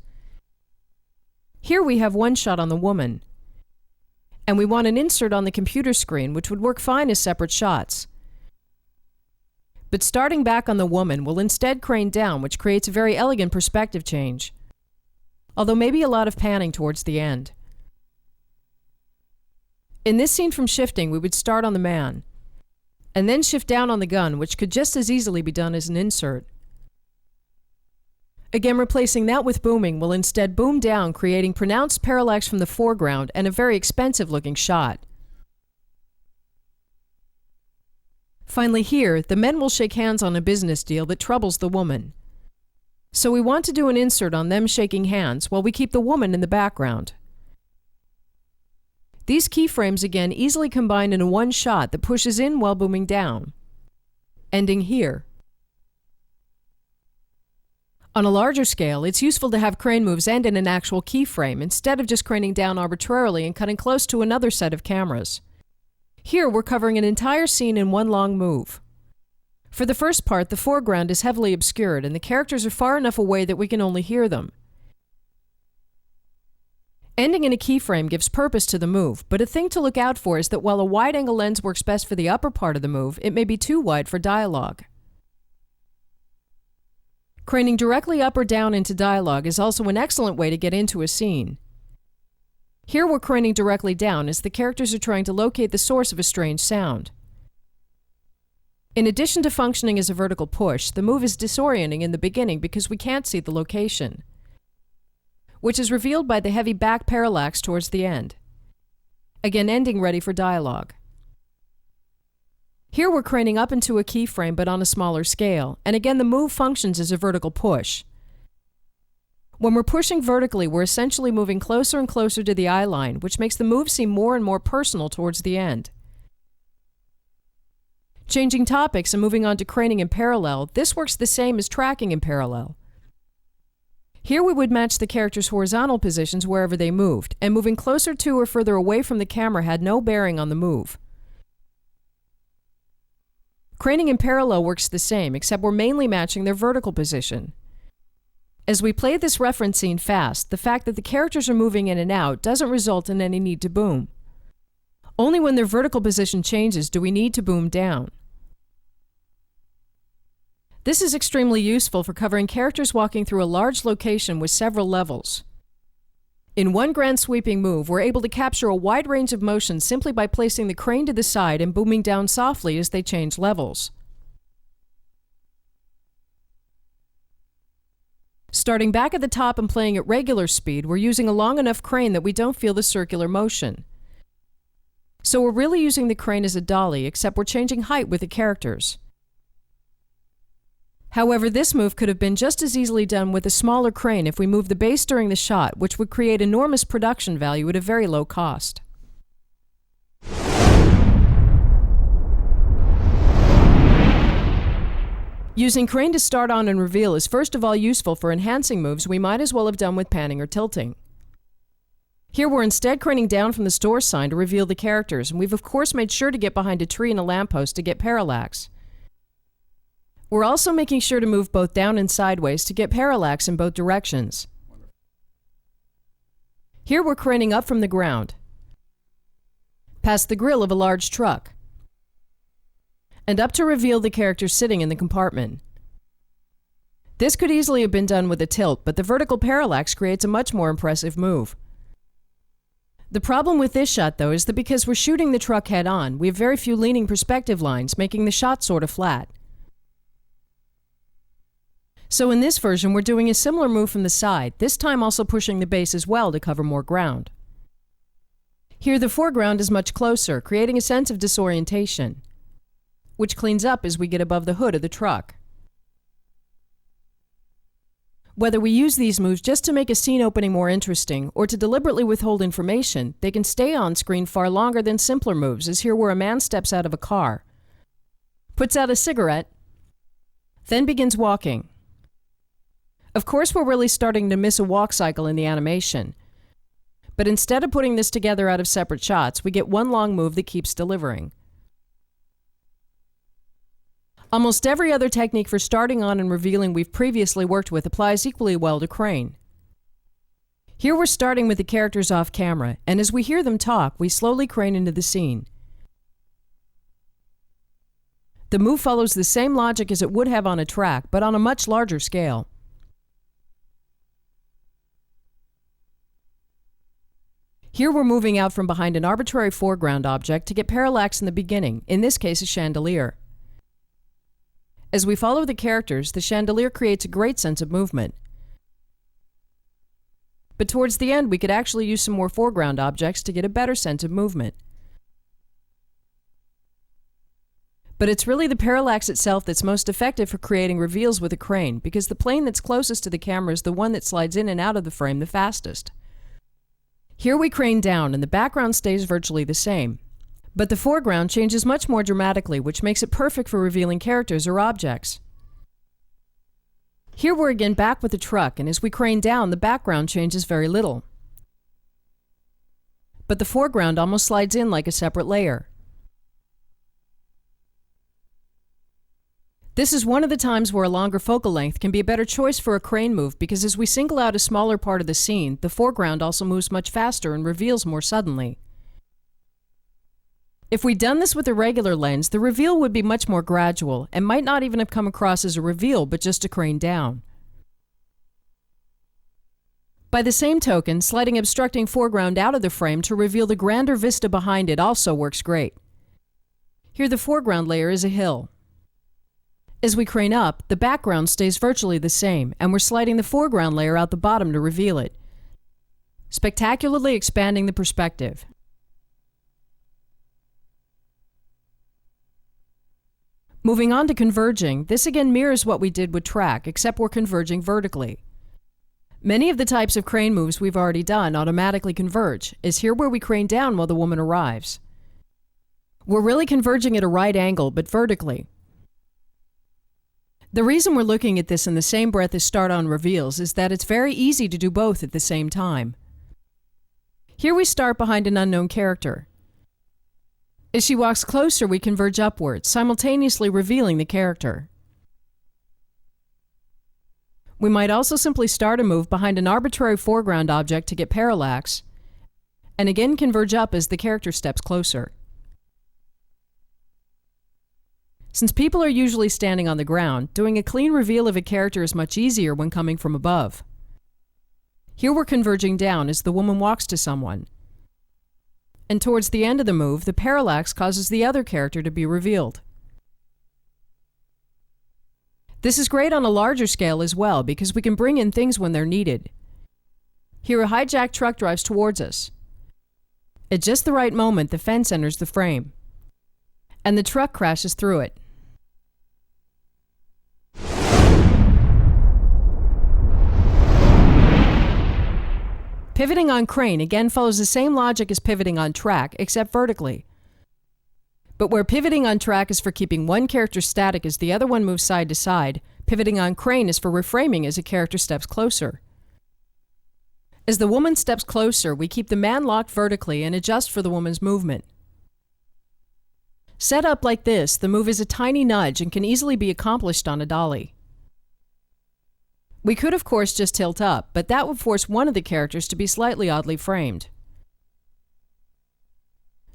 Here we have one shot on the woman, and we want an insert on the computer screen, which would work fine as separate shots. But starting back on the woman will instead crane down, which creates a very elegant perspective change, although maybe a lot of panning towards the end. In this scene from shifting, we would start on the man, and then shift down on the gun, which could just as easily be done as an insert. Again, replacing that with booming will instead boom down, creating pronounced parallax from the foreground and a very expensive-looking shot. Finally here, the men will shake hands on a business deal that troubles the woman. So we want to do an insert on them shaking hands while we keep the woman in the background. These keyframes again easily combine in one shot that pushes in while booming down, ending here. On a larger scale, it's useful to have crane moves end in an actual keyframe instead of just craning down arbitrarily and cutting close to another set of cameras. Here we're covering an entire scene in one long move. For the first part, the foreground is heavily obscured and the characters are far enough away that we can only hear them. Ending in a keyframe gives purpose to the move, but a thing to look out for is that while a wide-angle lens works best for the upper part of the move, it may be too wide for dialogue. Craning directly up or down into dialogue is also an excellent way to get into a scene. Here we're craning directly down as the characters are trying to locate the source of a strange sound. In addition to functioning as a vertical push, the move is disorienting in the beginning because we can't see the location, which is revealed by the heavy back parallax towards the end. Again, ending ready for dialogue. Here we're craning up into a keyframe but on a smaller scale, and again the move functions as a vertical push. When we're pushing vertically, we're essentially moving closer and closer to the eye line, which makes the move seem more and more personal towards the end. Changing topics and moving on to craning in parallel, this works the same as tracking in parallel. Here we would match the characters' horizontal positions wherever they moved, and moving closer to or further away from the camera had no bearing on the move. Craning in parallel works the same, except we're mainly matching their vertical position. As we play this reference scene fast, the fact that the characters are moving in and out doesn't result in any need to boom. Only when their vertical position changes do we need to boom down. This is extremely useful for covering characters walking through a large location with several levels. In one grand sweeping move, we're able to capture a wide range of motion simply by placing the crane to the side and booming down softly as they change levels. Starting back at the top and playing at regular speed, we're using a long enough crane that we don't feel the circular motion. So we're really using the crane as a dolly, except we're changing height with the characters. However, this move could have been just as easily done with a smaller crane if we moved the base during the shot, which would create enormous production value at a very low cost. Using crane to start on and reveal is first of all useful for enhancing moves we might as well have done with panning or tilting. Here we're instead craning down from the store sign to reveal the characters, and we've of course made sure to get behind a tree and a lamppost to get parallax. We're also making sure to move both down and sideways to get parallax in both directions. Here we're craning up from the ground, past the grille of a large truck, and up to reveal the characters sitting in the compartment. This could easily have been done with a tilt, but the vertical parallax creates a much more impressive move. The problem with this shot, though, is that because we're shooting the truck head-on, we have very few leaning perspective lines, making the shot sort of flat. So in this version, we're doing a similar move from the side, this time also pushing the base as well to cover more ground. Here the foreground is much closer, creating a sense of disorientation, which cleans up as we get above the hood of the truck. Whether we use these moves just to make a scene opening more interesting or to deliberately withhold information, they can stay on screen far longer than simpler moves, as here where a man steps out of a car, puts out a cigarette, then begins walking. Of course, we're really starting to miss a walk cycle in the animation, but instead of putting this together out of separate shots, we get one long move that keeps delivering. Almost every other technique for starting on and revealing we've previously worked with applies equally well to crane. Here we're starting with the characters off camera, and as we hear them talk, we slowly crane into the scene. The move follows the same logic as it would have on a track, but on a much larger scale. Here we're moving out from behind an arbitrary foreground object to get parallax in the beginning, in this case a chandelier. As we follow the characters, the chandelier creates a great sense of movement. But towards the end, we could actually use some more foreground objects to get a better sense of movement. But it's really the parallax itself that's most effective for creating reveals with a crane, because the plane that's closest to the camera is the one that slides in and out of the frame the fastest. Here we crane down, and the background stays virtually the same. But the foreground changes much more dramatically, which makes it perfect for revealing characters or objects. Here we're again back with the truck, and as we crane down, the background changes very little. But the foreground almost slides in like a separate layer. This is one of the times where a longer focal length can be a better choice for a crane move, because as we single out a smaller part of the scene, the foreground also moves much faster and reveals more suddenly. If we'd done this with a regular lens, the reveal would be much more gradual and might not even have come across as a reveal, but just a crane down. By the same token, sliding obstructing foreground out of the frame to reveal the grander vista behind it also works great. Here the foreground layer is a hill. As we crane up, the background stays virtually the same, and we're sliding the foreground layer out the bottom to reveal it, spectacularly expanding the perspective. Moving on to converging, this again mirrors what we did with track, except we're converging vertically. Many of the types of crane moves we've already done automatically converge, as here where we crane down while the woman arrives. We're really converging at a right angle, but vertically. The reason we're looking at this in the same breath as start-on reveals is that it's very easy to do both at the same time. Here we start behind an unknown character. As she walks closer, we converge upwards, simultaneously revealing the character. We might also simply start a move behind an arbitrary foreground object to get parallax, and again converge up as the character steps closer. Since people are usually standing on the ground, doing a clean reveal of a character is much easier when coming from above. Here we're converging down as the woman walks to someone. And towards the end of the move, the parallax causes the other character to be revealed. This is great on a larger scale as well, because we can bring in things when they're needed. Here a hijacked truck drives towards us. At just the right moment, the fence enters the frame, and the truck crashes through it. Pivoting on crane again follows the same logic as pivoting on track, except vertically. But where pivoting on track is for keeping one character static as the other one moves side to side, pivoting on crane is for reframing as a character steps closer. As the woman steps closer, we keep the man locked vertically and adjust for the woman's movement. Set up like this, the move is a tiny nudge and can easily be accomplished on a dolly. We could, of course, just tilt up, but that would force one of the characters to be slightly oddly framed.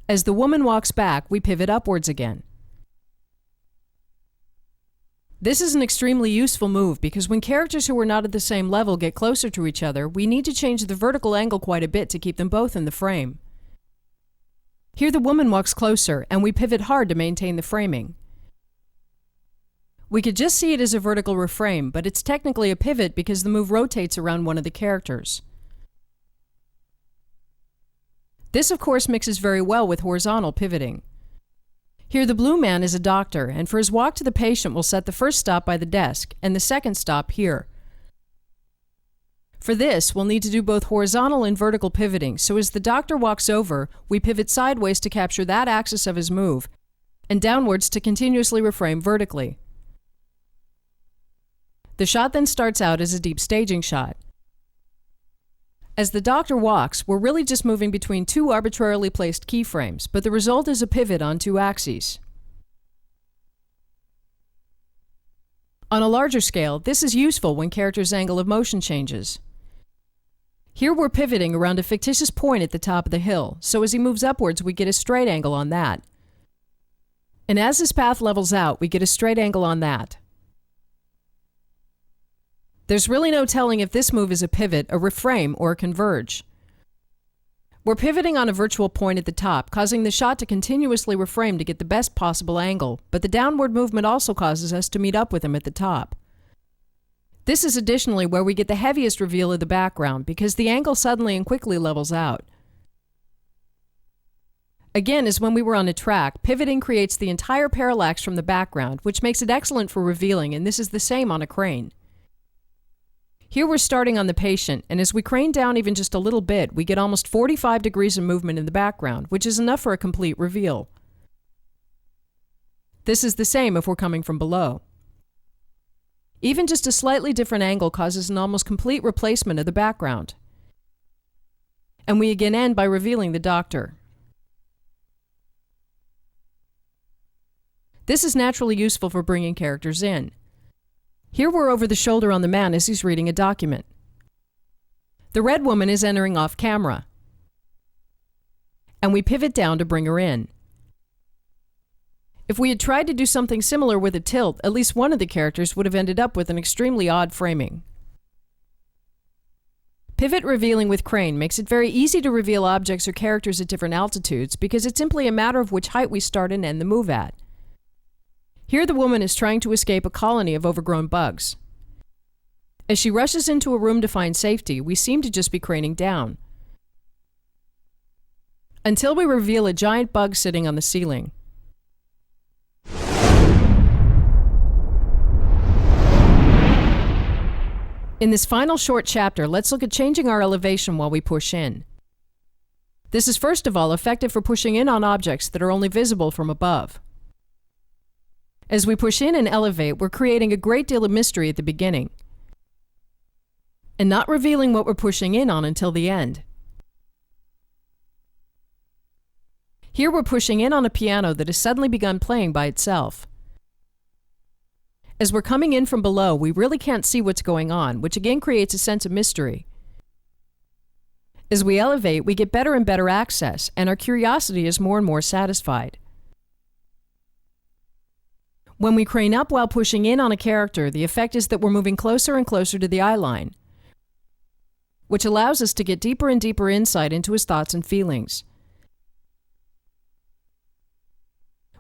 As the woman walks back, we pivot upwards again. This is an extremely useful move because when characters who are not at the same level get closer to each other, we need to change the vertical angle quite a bit to keep them both in the frame. Here the woman walks closer, and we pivot hard to maintain the framing. We could just see it as a vertical reframe, but it's technically a pivot because the move rotates around one of the characters. This, of course, mixes very well with horizontal pivoting. Here the blue man is a doctor, and for his walk to the patient we'll set the first stop by the desk, and the second stop here. For this, we'll need to do both horizontal and vertical pivoting, so as the doctor walks over, we pivot sideways to capture that axis of his move, and downwards to continuously reframe vertically. The shot then starts out as a deep staging shot. As the doctor walks, we're really just moving between two arbitrarily placed keyframes, but the result is a pivot on two axes. On a larger scale, this is useful when characters' angle of motion changes. Here we're pivoting around a fictitious point at the top of the hill, so as he moves upwards we get a straight angle on that. And as his path levels out, we get a straight angle on that. There's really no telling if this move is a pivot, a reframe, or a converge. We're pivoting on a virtual point at the top, causing the shot to continuously reframe to get the best possible angle, but the downward movement also causes us to meet up with him at the top. This is additionally where we get the heaviest reveal of the background, because the angle suddenly and quickly levels out. Again, as when we were on a track, pivoting creates the entire parallax from the background, which makes it excellent for revealing, and this is the same on a crane. Here we're starting on the patient, and as we crane down even just a little bit, we get almost 45 degrees of movement in the background, which is enough for a complete reveal. This is the same if we're coming from below. Even just a slightly different angle causes an almost complete replacement of the background. And we again end by revealing the doctor. This is naturally useful for bringing characters in. Here we're over the shoulder on the man as he's reading a document. The red woman is entering off camera, and we pivot down to bring her in. If we had tried to do something similar with a tilt, at least one of the characters would have ended up with an extremely odd framing. Pivot revealing with crane makes it very easy to reveal objects or characters at different altitudes because it's simply a matter of which height we start and end the move at. Here the woman is trying to escape a colony of overgrown bugs. As she rushes into a room to find safety, we seem to just be craning down, until we reveal a giant bug sitting on the ceiling. In this final short chapter, let's look at changing our elevation while we push in. This is first of all effective for pushing in on objects that are only visible from above. As we push in and elevate, we're creating a great deal of mystery at the beginning, and not revealing what we're pushing in on until the end. Here we're pushing in on a piano that has suddenly begun playing by itself. As we're coming in from below, we really can't see what's going on, which again creates a sense of mystery. As we elevate, we get better and better access, and our curiosity is more and more satisfied. When we crane up while pushing in on a character, the effect is that we're moving closer and closer to the eye line, which allows us to get deeper and deeper insight into his thoughts and feelings.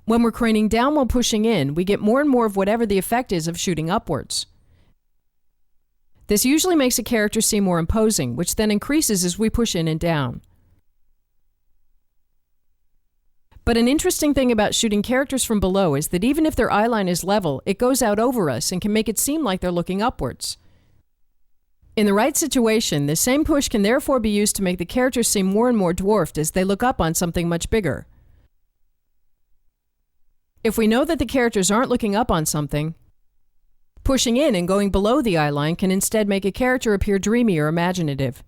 When we're craning down while pushing in, we get more and more of whatever the effect is of shooting upwards. This usually makes a character seem more imposing, which then increases as we push in and down. But an interesting thing about shooting characters from below is that even if their eyeline is level, it goes out over us and can make it seem like they're looking upwards. In the right situation, the same push can therefore be used to make the characters seem more and more dwarfed as they look up on something much bigger. If we know that the characters aren't looking up on something, pushing in and going below the eye line can instead make a character appear dreamy or imaginative.